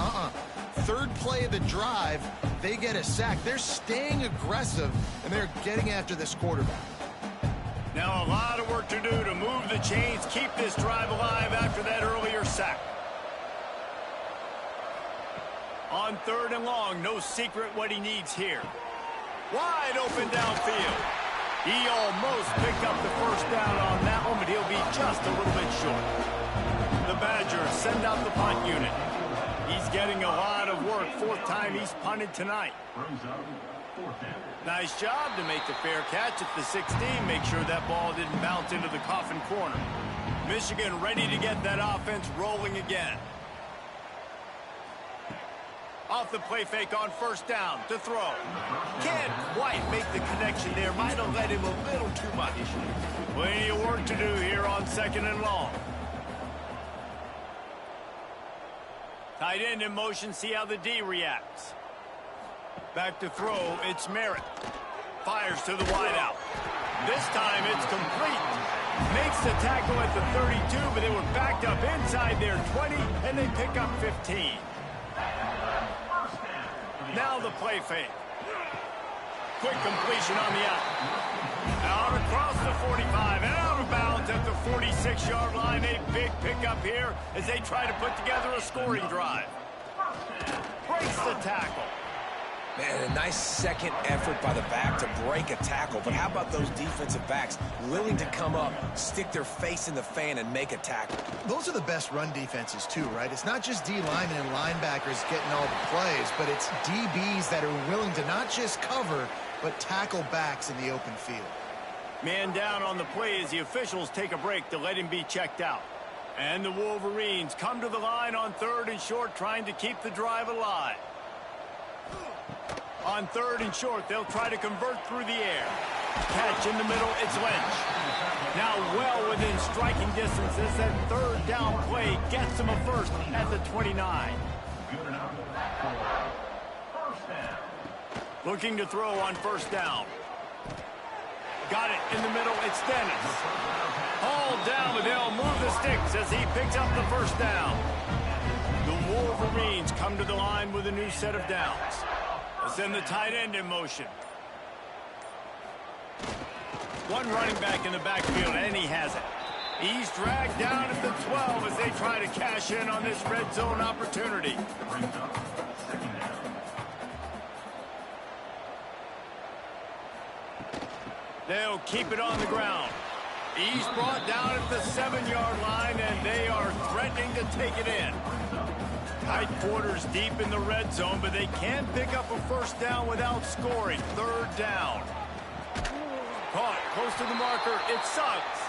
3rd play of the drive, they get a sack. They're staying aggressive, and they're getting after this quarterback. Now a lot of work to do to move the chains, keep this drive alive after that earlier sack. On 3rd and long, no secret what he needs here. Wide open downfield. He almost picked up the 1st down on that one, but he'll be just a little bit short. The Badgers send out the punt unit. He's getting a lot of work. 4th time he's punted tonight. Nice job to make the fair catch at the 16. Make sure that ball didn't bounce into the coffin corner. Michigan ready to get that offense rolling again. Off the play fake on 1st down to throw. Can't quite make the connection there. Might have led him a little too much. Plenty of work to do here on 2nd and long. Tight end in motion. See how the D reacts. Back to throw. It's Merritt. Fires to the wideout. This time it's complete. Makes the tackle at the 32, but they were backed up inside their 20, and they pick up 15. Now the play fake. Quick completion on the out. Out across the 45 and out of bounds at the 46-yard line. A big pickup here as they try to put together a scoring drive. Breaks the tackle. Man, a nice second effort by the back to break a tackle. But how about those defensive backs willing to come up, stick their face in the fan, and make a tackle? Those are the best run defenses, too, right? It's not just D-linemen and linebackers getting all the plays, but it's DBs that are willing to not just cover, but tackle backs in the open field. Man down on the play as the officials take a break to let him be checked out. And the Wolverines come to the line on 3rd and short, trying to keep the drive alive. On 3rd and short, they'll try to convert through the air. Catch in the middle, it's Lynch. Now well within striking distance as that 3rd down play gets him a first at the 29. Looking to throw on 1st down. Got it in the middle, it's Dennis. Hauled down, but they'll move the sticks as he picks up the 1st down. The Wolverines come to the line with a new set of downs. They'll send the tight end in motion. One running back in the backfield, and he has it. He's dragged down at the 12 as they try to cash in on this red zone opportunity. They'll keep it on the ground. He's brought down at the 7-yard line, and they are threatening to take it in. Tight quarters deep in the red zone, but they can't pick up a 1st down without scoring. 3rd down. Caught close to the marker. It's Suggs.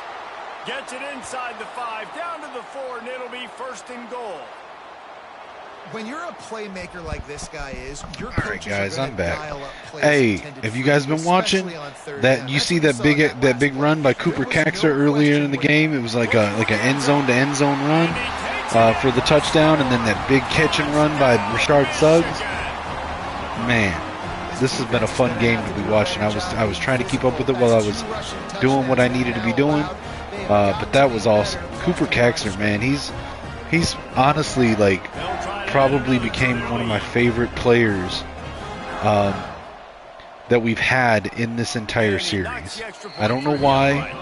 Gets it inside the 5, down to the 4, and it'll be 1st and goal. When you're a playmaker like this guy is, your All right, guys, I'm back. Hey, have you guys been watching that? You see that big run by Cooper Kaxer earlier in the game? It was like an end zone to end zone run for the touchdown, and then that big catch and run by Rashard Suggs. Man, this has been a fun game to be watching. I was trying to keep up with it while I was doing what I needed to be doing, but that was awesome. Cooper Kaxer, man, he's honestly like probably became one of my favorite players that we've had in this entire series. I don't know why,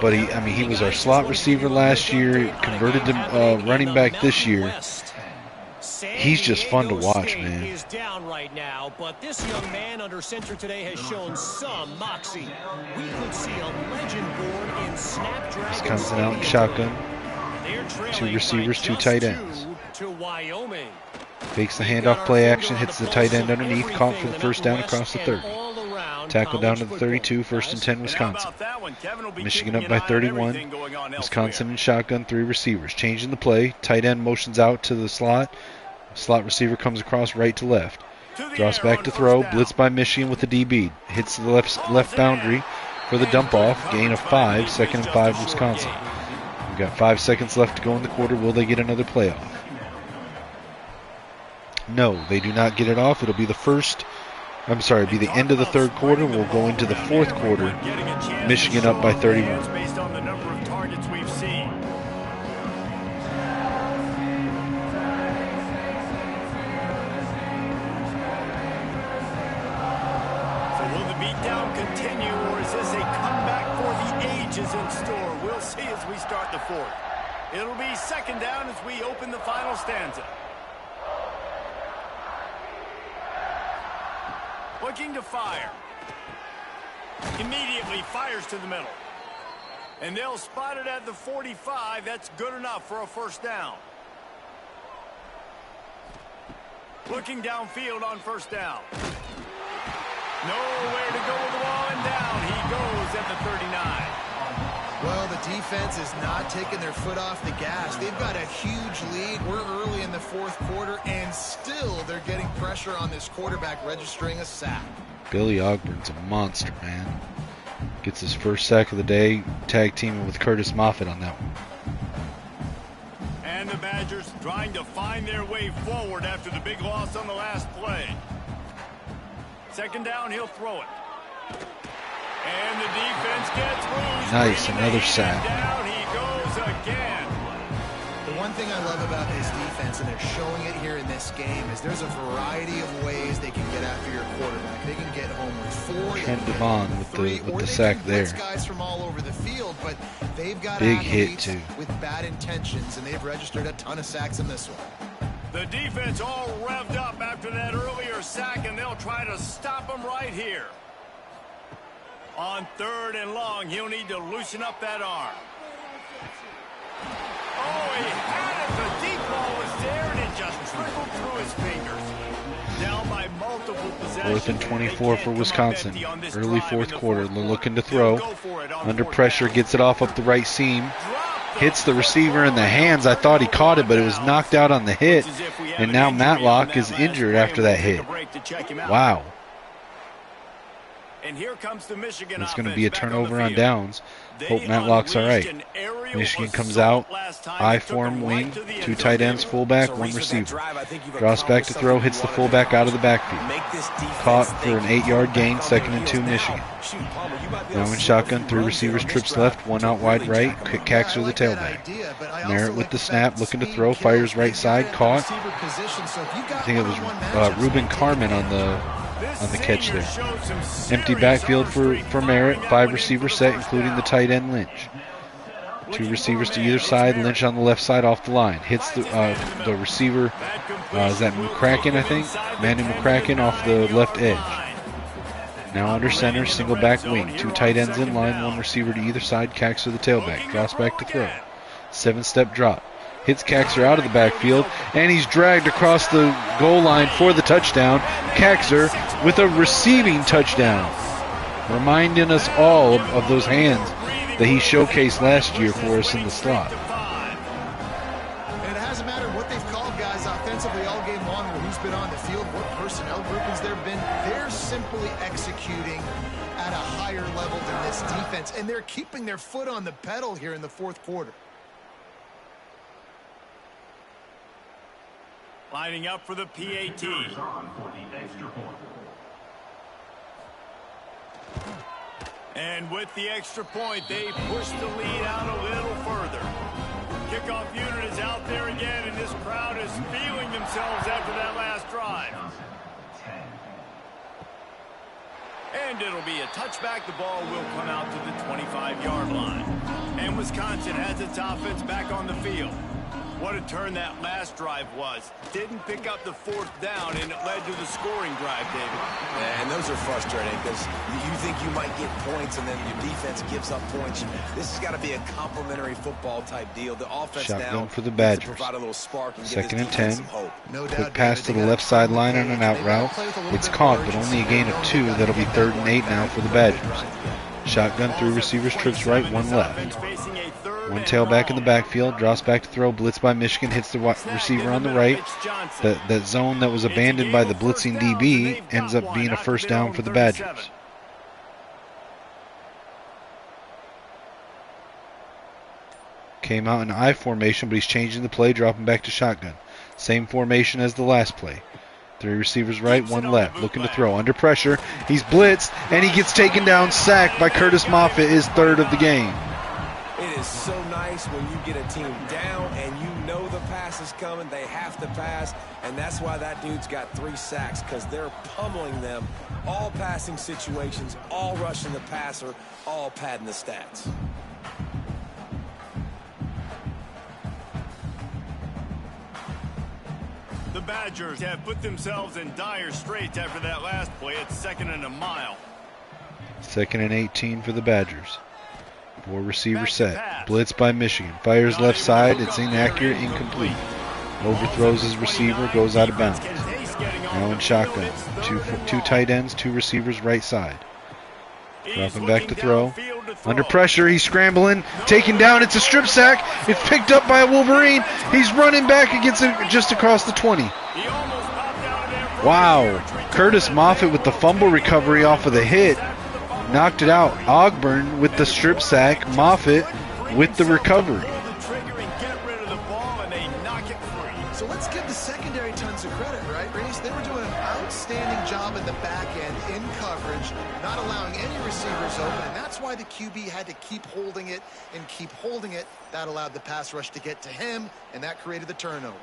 but he was our slot receiver last year, converted to running back this year. He's just fun to watch, man. Is down right now, but this young man under center today has shown some moxie. We could see a legend born in Snapdragon. Wisconsin out in shotgun. 2 receivers, 2 tight ends. To Wyoming. Fakes the handoff play action, hits the tight end underneath, caught for the 1st down across the 30. Tackle down to the 32, 1st and 10 Wisconsin. Michigan up by 31. Wisconsin in shotgun, 3 receivers. Changing the play, tight end motions out to the slot. Slot receiver comes across right to left. Drops back to throw, blitz by Michigan with the DB. Hits the left boundary for the dump off, gain of 5, 2nd and 5 Wisconsin. We've got 5 seconds left to go in the quarter. Will they get another playoff? No, they do not get it off. It'll be the end of the 3rd quarter. We'll go into the 4th quarter. Michigan up by 31. Based on the number of targets we've seen. So will the beatdown continue, or is this a comeback for the ages in store? We'll see as we start the 4th. It'll be 2nd down as we open the final stanza. Looking to fire. Immediately fires to the middle. And they'll spot it at the 45. That's good enough for a 1st down. Looking downfield on 1st down. Nowhere to go with the ball, and down he goes at the 39. Well, the defense is not taking their foot off the gas. They've got a huge lead. We're early in the 4th quarter, and still they're getting pressure on this quarterback, registering a sack. Billy Ogburn's a monster, man. Gets his 1st sack of the day, tag teaming with Curtis Moffitt on that one. And the Badgers trying to find their way forward after the big loss on the last play. 2nd down, he'll throw it. And the defense gets loose. Nice, another sack. Down he goes again. The one thing I love about this defense, and they're showing it here in this game, is there's a variety of ways they can get after your quarterback. They can get home with 4. Trent Devon with the sack there. Guys from all over the field, but they've got big hit too. With bad intentions, and they've registered a ton of sacks in this one. The defense all revved up after that earlier sack, and they'll try to stop them right here. On 3rd and long, he'll need to loosen up that arm. Oh, he had it. The deep ball was there, and it just trickled through his fingers. Down by multiple Fourth and 24 for Wisconsin. Early fourth quarter. They're looking to throw. Under pressure, gets it off up the right seam. Hits the receiver in the hands. I thought he caught it, but it was knocked out on the hit. And now Matlock is injured after that hit. Wow. And here comes the Michigan It's going to be a turnover on downs. Hope Matlock's all right. Michigan comes out, I-form wing, 2 tight ends, fullback, 1 receiver. Draws back to throw, hits the fullback out of the backfield. Caught for an 8-yard gain, 2nd and 2 Michigan. Now in shotgun, 3 receivers, trips left, 1 out wide right, quick kacks to the tailback. Merritt with the snap, looking to throw, fires right side, caught. I think it was Ruben Carmen on the catch there. Empty backfield for Merritt. 5 receivers set, including the tight end Lynch. 2 receivers to either side. Lynch on the left side off the line. Hits the receiver. Is that McCracken, I think? Manu McCracken off the left edge. Now under center, single back wing. 2 tight ends in line, 1 receiver to either side. Kacks to the tailback. Drops back to throw. 7-step drop. Hits Kaxer out of the backfield, and he's dragged across the goal line for the touchdown. Kaxer with a receiving touchdown, reminding us all of those hands that he showcased last year for us in the slot. And it hasn't mattered what they've called guys offensively all game long, or who's been on the field, what personnel groupings there have been. They're simply executing at a higher level than this defense, and they're keeping their foot on the pedal here in the fourth quarter. Lining up for the PAT. And with the extra point, they push the lead out a little further. Kickoff unit is out there again, and this crowd is feeling themselves after that last drive. And it'll be a touchback. The ball will come out to the 25-yard line. And Wisconsin has its offense back on the field. What a turn that last drive was. Didn't pick up the 4th down, and it led to the scoring drive, David. And those are frustrating because you think you might get points, and then your defense gives up points. This has got to be a complimentary football type deal. The offense shotgun now for the Badgers. provide a little spark and 2nd and 10. No Quick doubt, pass to the left sideline on an out route. It's caught, but only a gain of 2. That'll be 3rd and 8 now for the Badgers. Shotgun, 3 receivers, trips right, 1 left. 1 tailback in the backfield, drops back to throw, blitz by Michigan, hits the receiver on the right. That zone that was abandoned by the blitzing DB ends up being a 1st down for the Badgers. Came out in I formation, but he's changing the play, dropping back to shotgun. Same formation as the last play. 3 receivers right, 1 left. Looking to throw. Under pressure. He's blitzed, and he gets taken down, sacked by Curtis Moffitt, his 3rd of the game. It is so nice when you get a team down and you know the pass is coming. They have to pass, and that's why that dude's got 3 sacks, because they're pummeling them. All passing situations, all rushing the passer, all padding the stats. The Badgers have put themselves in dire straits after that last play. It's 2nd and a mile. 2nd and 18 for the Badgers. 4 receivers set. Blitz by Michigan. Fires left side. It's inaccurate, incomplete. Overthrows his receiver, goes out of bounds. Now in shotgun. Two tight ends, 2 receivers right side. Dropping back to throw. Under pressure, he's scrambling. Taken down. It's a strip sack. It's picked up by a Wolverine. He's running back against it just across the 20. Wow. Curtis Moffitt with the fumble recovery off of the hit. Knocked it out. Ogburn with the strip sack. Moffitt with the recovery. So let's give the secondary tons of credit, right, Reese? They were doing an outstanding job in the back end in coverage, not allowing any receivers open, and that's why the QB had to keep holding it and keep holding it. That allowed the pass rush to get to him, and that created the turnover.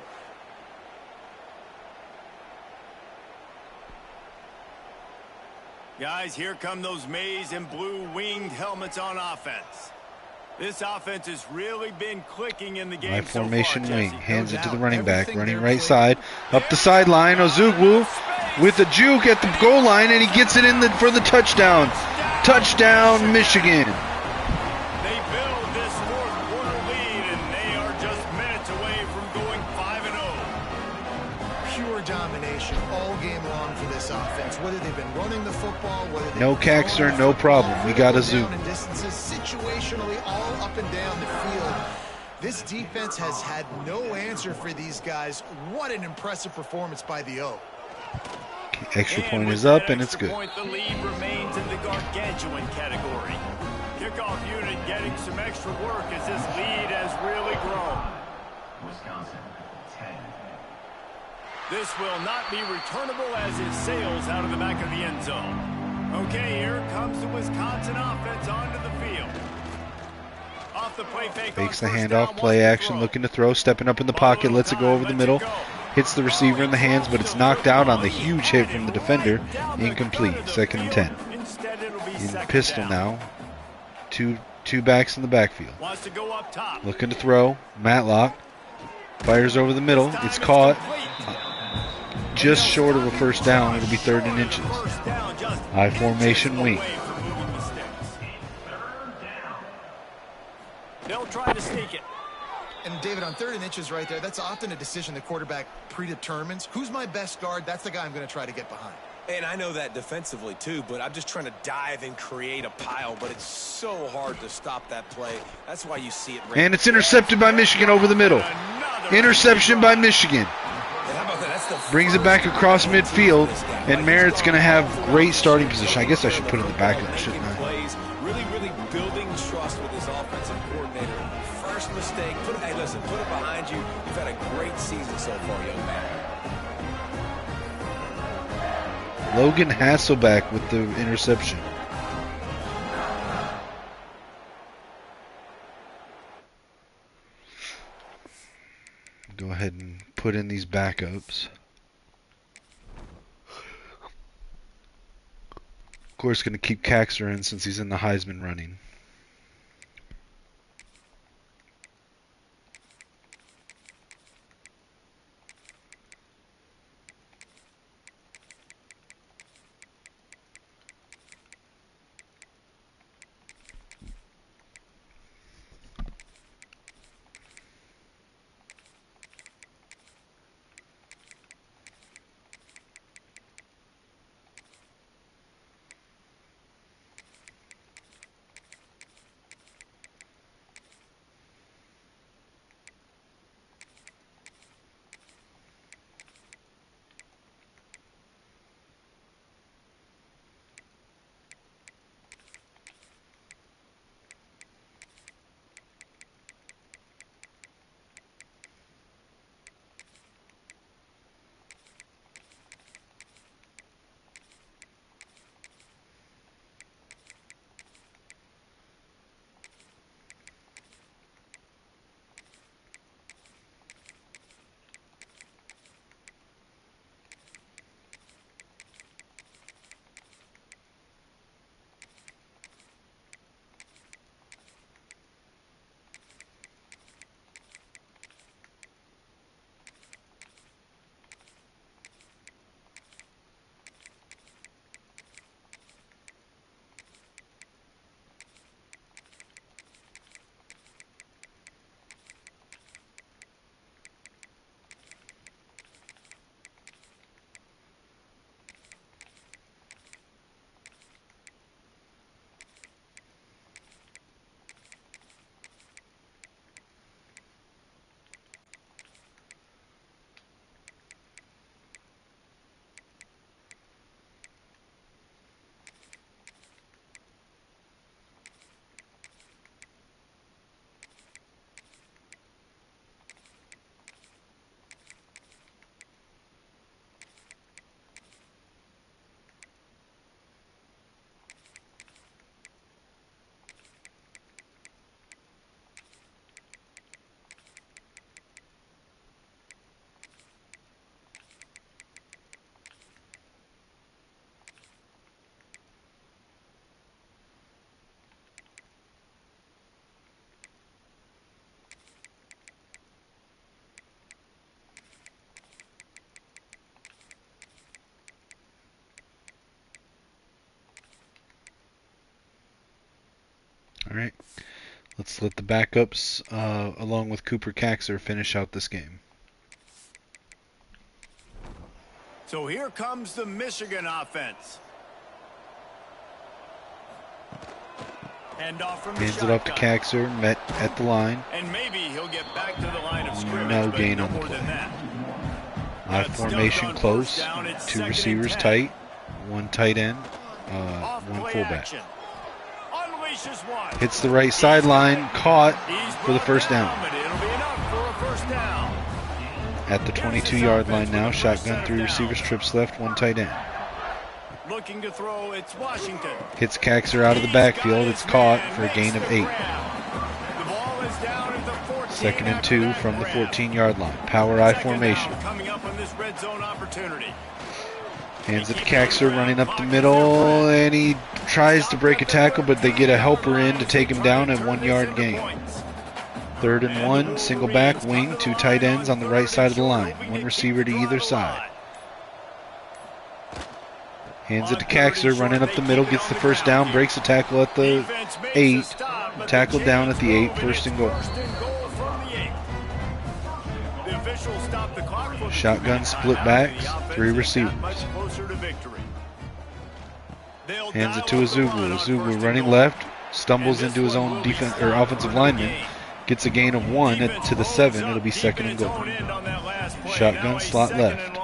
Guys, here come those maize and blue winged helmets on offense. This offense has really been clicking in the game. My formation so far, wing hands it to the running back, running right side, up the sideline. Ozugwu with a juke at the goal line, and he gets it in for the touchdown. Touchdown, Michigan. They build this 4th quarter lead, and they are just minutes away from going 5-0. Pure domination all game long for this offense. whether they've been running the football, whether No Caxter, no problem. We got a zoom. Distances, situationally, all up and down the field. This defense has had no answer for these guys. What an impressive performance by the O. Extra point is up, and it's good. Point, the lead remains in the gargantuan category. Kickoff unit getting some extra work as this lead has really grown. Wisconsin, 10. This will not be returnable as it sails out of the back of the end zone. Okay, here comes the Wisconsin offense onto the field. Off the play fake. Fakes the handoff, play action, looking to throw, stepping up in the pocket, lets it go over the middle. Hits the receiver in the hands, but it's knocked out on the huge hit from the defender. Incomplete. 2nd and 10. In pistol now. Two backs in the backfield. Looking to throw. Matlock. Fires over the middle. It's caught. Just short of a first down. It'll be 3rd and inches. High formation wing. They'll try to sneak it. And David, on 3rd and inches right there, that's often a decision the quarterback predetermines. Who's my best guard? That's the guy I'm going to try to get behind. And I know that defensively too, but I'm just trying to dive and create a pile, but it's so hard to stop that play. That's why you see it. And it's intercepted by Michigan over the middle. Interception by Michigan. Brings it back across midfield, and Merritt's going to have great starting position. I guess I should put in the backup, shouldn't I? Really building trust with his offensive coordinator. First mistake, hey, listen, put it behind you. You've had a great season so far, young man. Logan Hasselback with the interception. Go ahead and put in these backups. Of course, going to keep Caxter in since he's in the Heisman running. All right, let's let the backups, along with Cooper Caxter, finish out this game. So here comes the Michigan offense. Hand off from the Hands it up to shotgun. Kaxer, met at the line. And maybe he'll get back to the line of scrimmage. No but gain no on the more play. than that. I But formation stuck on close. first down, it's 2 2nd and receivers 10. tight. 1 tight end. Off 1 play fullback. action. Unleashes one. Hits the right sideline. Caught He's for the brought first down. But it'll be enough for a first down. At the 22-yard line now. Shotgun, 3 receivers, trips left, 1 tight end. Looking to throw, it's Washington. Hits Kaxer out of the backfield. It's caught for a gain of 8. The ball is down at the 14 2nd and after 2 that from the grab. 14-yard line. Power I Second formation. down coming up on this red zone opportunity. Hands it to Kaxer, running up the middle, and he tries to break a tackle, but they get a helper in to take him down at 1 yard gain. 3rd and 1, single back, wing, 2 tight ends on the right side of the line. 1 receiver to either side. Hands it to Kaxer, running up the middle, gets the first down, breaks a tackle at the 8, tackled down at the 8, 1st and goal. Shotgun split backs, 3 receivers. Hands it to Azugwu. Azugwu running left, stumbles into his own defense or offensive lineman, gets a gain of 1 to the 7. It'll be 2nd and goal. Shotgun slot left.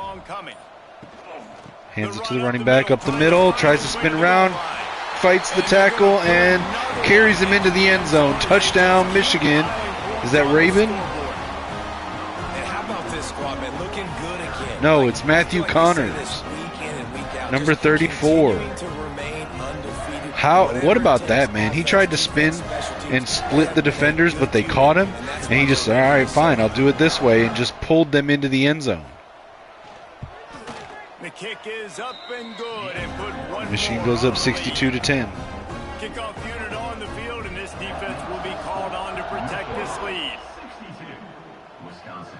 Hands it to the running back up the middle, tries to spin around, fights the tackle, and carries him into the end zone. Touchdown, Michigan. Is that Raven? And how about this squad, man? Looking good again. No, it's Matthew Like I say, Connors. this week in and week out, Number just 34. continuing to remain undefeated. What about that, man? He tried to spin and split the defenders, but they caught him, and he just said, all right, fine, I'll do it this way, and just pulled them into the end zone. The kick is up and good, and put one Michigan more goes on up the 62 to 10. lead. Kickoff unit on the field, and this defense will be called on to protect this lead. 62. Wisconsin,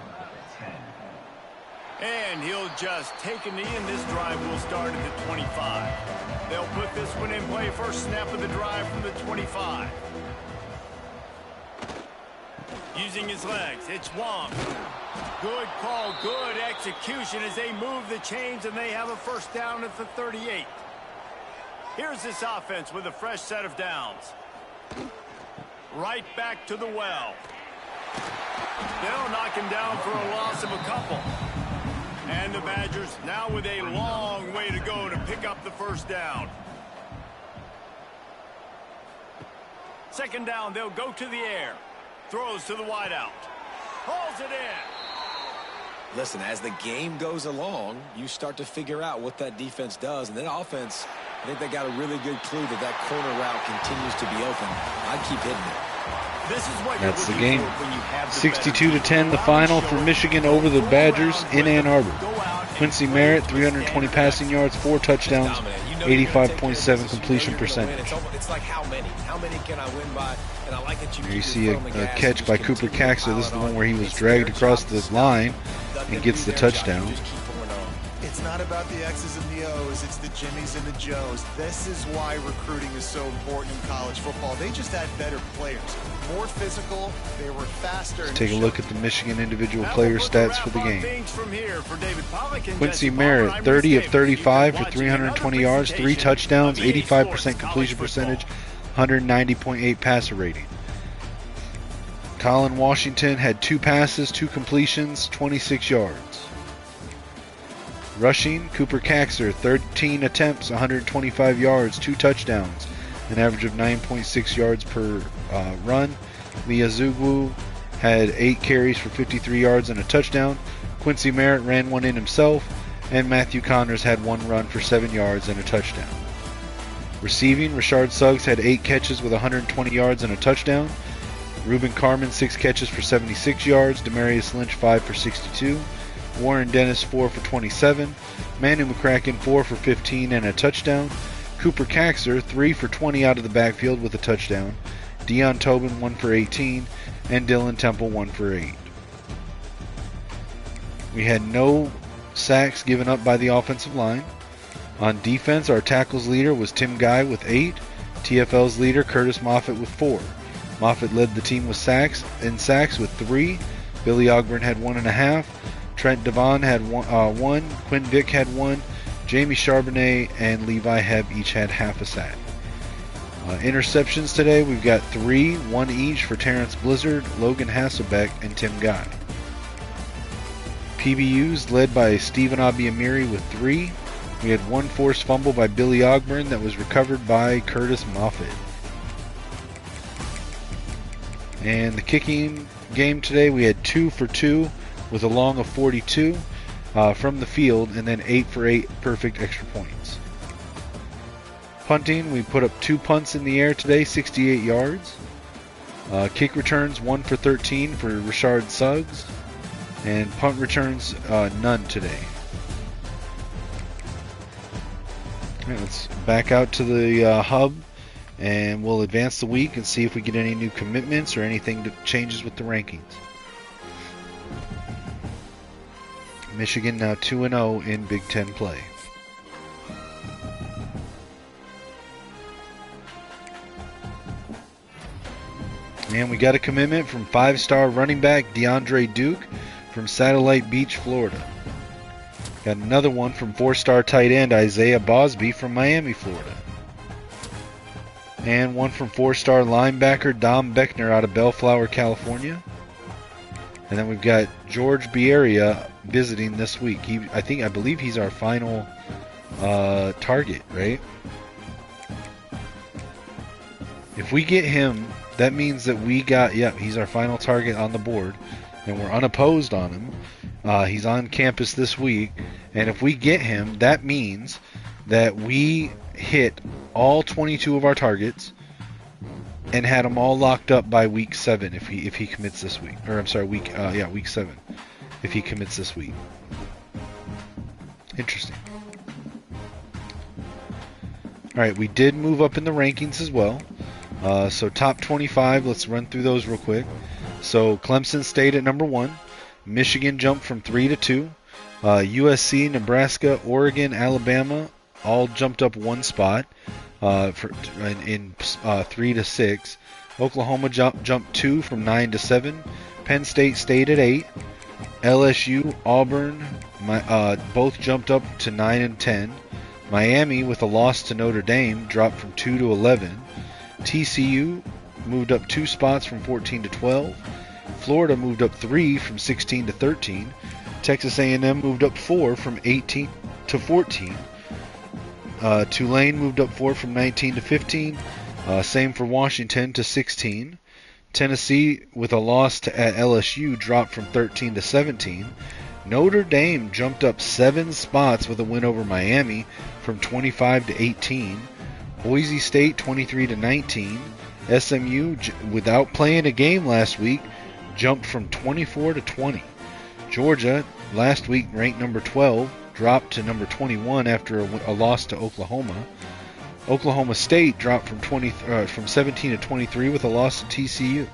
10. And he'll just take a knee, and this drive will start at the 25. They'll put this one in play. First snap of the drive from the 25. Using his legs, it's Wong. Good call, good execution as they move the chains, and they have a first down at the 38. Here's this offense with a fresh set of downs. Right back to the well. They'll knock him down for a loss of a couple. And the Badgers now with a long way to go to pick up the first down. 2nd down, they'll go to the air. Throws to the wideout. Hauls it in. Listen, as the game goes along, you start to figure out what that defense does. And then offense, I think they got a really good clue that that corner route continues to be open. I'd keep hitting it. This is what That's the you're game. looking for when you have the 62 to better 10, the final for Michigan over the Badgers in Ann Arbor. Quincy Merritt, 320 passing yards, 4 touchdowns, 85.7 completion percentage. It's like how many? How many can I win by? And I like that Here you see a catch by Cooper Kaxer. This is the one where he was dragged across the line and gets the touchdown. It's not about the X's and the O's, it's the Jimmies and the Joes. This is why recruiting is so important in college football. They just had better players, more physical, they were faster. Let's take a look at the Michigan individual player stats for the game. Quincy Merritt, 30 of 35 for 320 yards, 3 touchdowns, 85% completion percentage, 190.8 passer rating. Colin Washington had 2 passes, 2 completions, 26 yards. Rushing, Cooper Kaxer, 13 attempts, 125 yards, 2 touchdowns, an average of 9.6 yards per run. Leah Zugwu had 8 carries for 53 yards and a touchdown. Quincy Merritt ran one in himself, and Matthew Connors had 1 run for 7 yards and a touchdown. Receiving, Rashard Suggs had 8 catches with 120 yards and a touchdown. Ruben Carmen, 6 catches for 76 yards. Demarius Lynch, 5 for 62. Warren Dennis, 4 for 27. Manu McCracken, 4 for 15 and a touchdown. Cooper Kaxer, 3 for 20 out of the backfield with a touchdown. Deion Tobin, 1 for 18. And Dylan Temple, 1 for 8. We had no sacks given up by the offensive line. On defense, our tackles leader was Tim Guy with 8. TFL's leader, Curtis Moffitt, with 4. Moffitt led the team with sacks with 3. Billy Ogburn had 1.5. Trent Devon had one. Quinn Vick had one. Jamie Charbonnet and Levi Hebb each had half a sack. Interceptions today, we've got 3, 1 each for Terrence Blizzard, Logan Hasselbeck, and Tim Guy. PBUs led by Stephen Abiamiri with 3. We had 1 forced fumble by Billy Ogburn that was recovered by Curtis Moffitt. And the kicking game today, we had 2 for 2 with a long of 42 from the field, and then 8 for 8 perfect extra points. Punting, we put up 2 punts in the air today, 68 yards. Kick returns, 1 for 13 for Richard Suggs. And punt returns, none today. All right, let's back out to the hub, and we'll advance the week and see if we get any new commitments or anything that changes with the rankings. Michigan now 2-0 in Big Ten play. And we got a commitment from 5-star running back DeAndre Duke from Satellite Beach, Florida. Got another one from 4-star tight end Isaiah Bosby from Miami, Florida. And one from 4-star linebacker Dom Beckner out of Bellflower, California. And then we've got George Bieria visiting this week. I believe he's our final target, right? If we get him, that means that we got, he's our final target on the board, and we're unopposed on him. He's on campus this week, and if we get him, that means that we hit all 22 of our targets and had them all locked up by week 7 if he commits this week. Or I'm sorry, week 7 if he commits this week. Interesting. All right, we did move up in the rankings as well. So top 25, let's run through those real quick. So Clemson stayed at number 1. Michigan jumped from 3 to 2. USC, Nebraska, Oregon, Alabama all jumped up 1 spot in 3 to 6. Oklahoma jumped 2 from 9 to 7. Penn State stayed at 8. LSU, Auburn both jumped up to 9 and 10. Miami, with a loss to Notre Dame, dropped from 2 to 11. TCU moved up 2 spots from 14 to 12. Florida moved up 3 from 16 to 13. Texas A&M moved up 4 from 18 to 14. Tulane moved up 4 from 19 to 15. Same for Washington to 16. Tennessee, with a loss at LSU, dropped from 13 to 17. Notre Dame jumped up 7 spots with a win over Miami from 25 to 18. Boise State 23 to 19. SMU, without playing a game last week, jumped from 24 to 20. Georgia, last week ranked number 12, dropped to number 21 after a loss to Oklahoma. Oklahoma State dropped from 17 to 23 with a loss to TCU.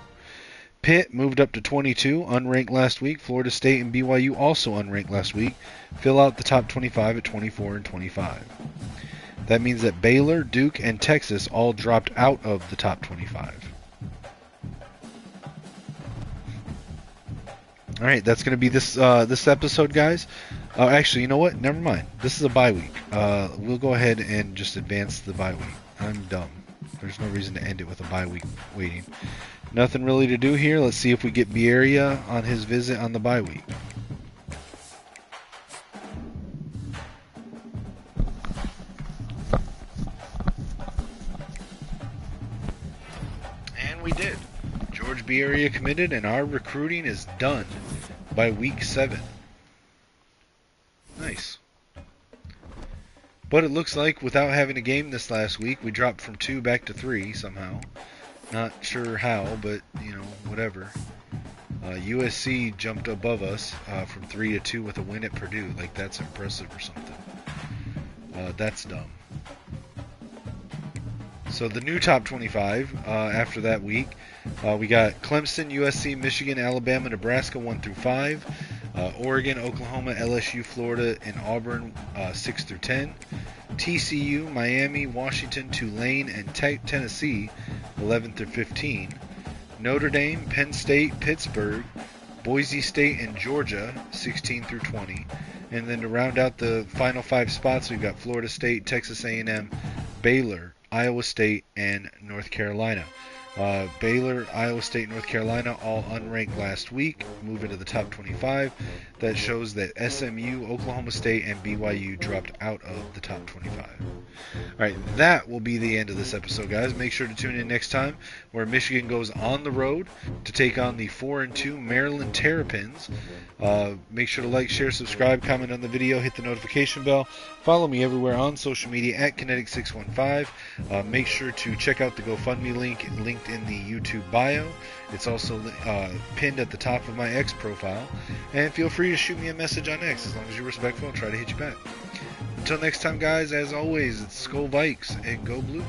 Pitt moved up to 22, unranked last week. Florida State and BYU also unranked last week. Fill out the top 25 at 24 and 25. That means that Baylor, Duke, and Texas all dropped out of the top 25. All right, that's going to be this episode, guys. Actually, you know what? Never mind. This is a bye week. We'll go ahead and just advance the bye week. I'm dumb. There's no reason to end it with a bye week waiting. Nothing really to do here. Let's see if we get Bieria on his visit on the bye week. And we did. George Bieria committed, and our recruiting is done by week 7. Nice. But it looks like without having a game this last week, we dropped from 2 back to 3 somehow. Not sure how, but, whatever. USC jumped above us from 3 to 2 with a win at Purdue. Like, that's impressive or something. That's dumb. So the new top 25 after that week, we got Clemson, USC, Michigan, Alabama, Nebraska 1 through 5. Oregon, Oklahoma, LSU, Florida, and Auburn 6 through 10. TCU, Miami, Washington, Tulane, and Tennessee 11 through 15. Notre Dame, Penn State, Pittsburgh, Boise State and Georgia, 16 through 20. And then to round out the final 5 spots, we've got Florida State, Texas A&M, Baylor, Iowa State, and North Carolina. Baylor, Iowa State, North Carolina, all unranked last week, move into the top 25. That shows that SMU, Oklahoma State, and BYU dropped out of the top 25. Alright, that will be the end of this episode, guys. Make sure to tune in next time, where Michigan goes on the road to take on the 4-2 Maryland Terrapins. Make sure to like, share, subscribe, comment on the video, hit the notification bell. Follow me everywhere on social media at Kinetic615. Make sure to check out the GoFundMe link linked in the YouTube bio. It's also pinned at the top of my X profile. And feel free to shoot me a message on X. As long as you're respectful, I'll try to hit you back. Until next time, guys, as always, it's Skull Vikes and Go Blue.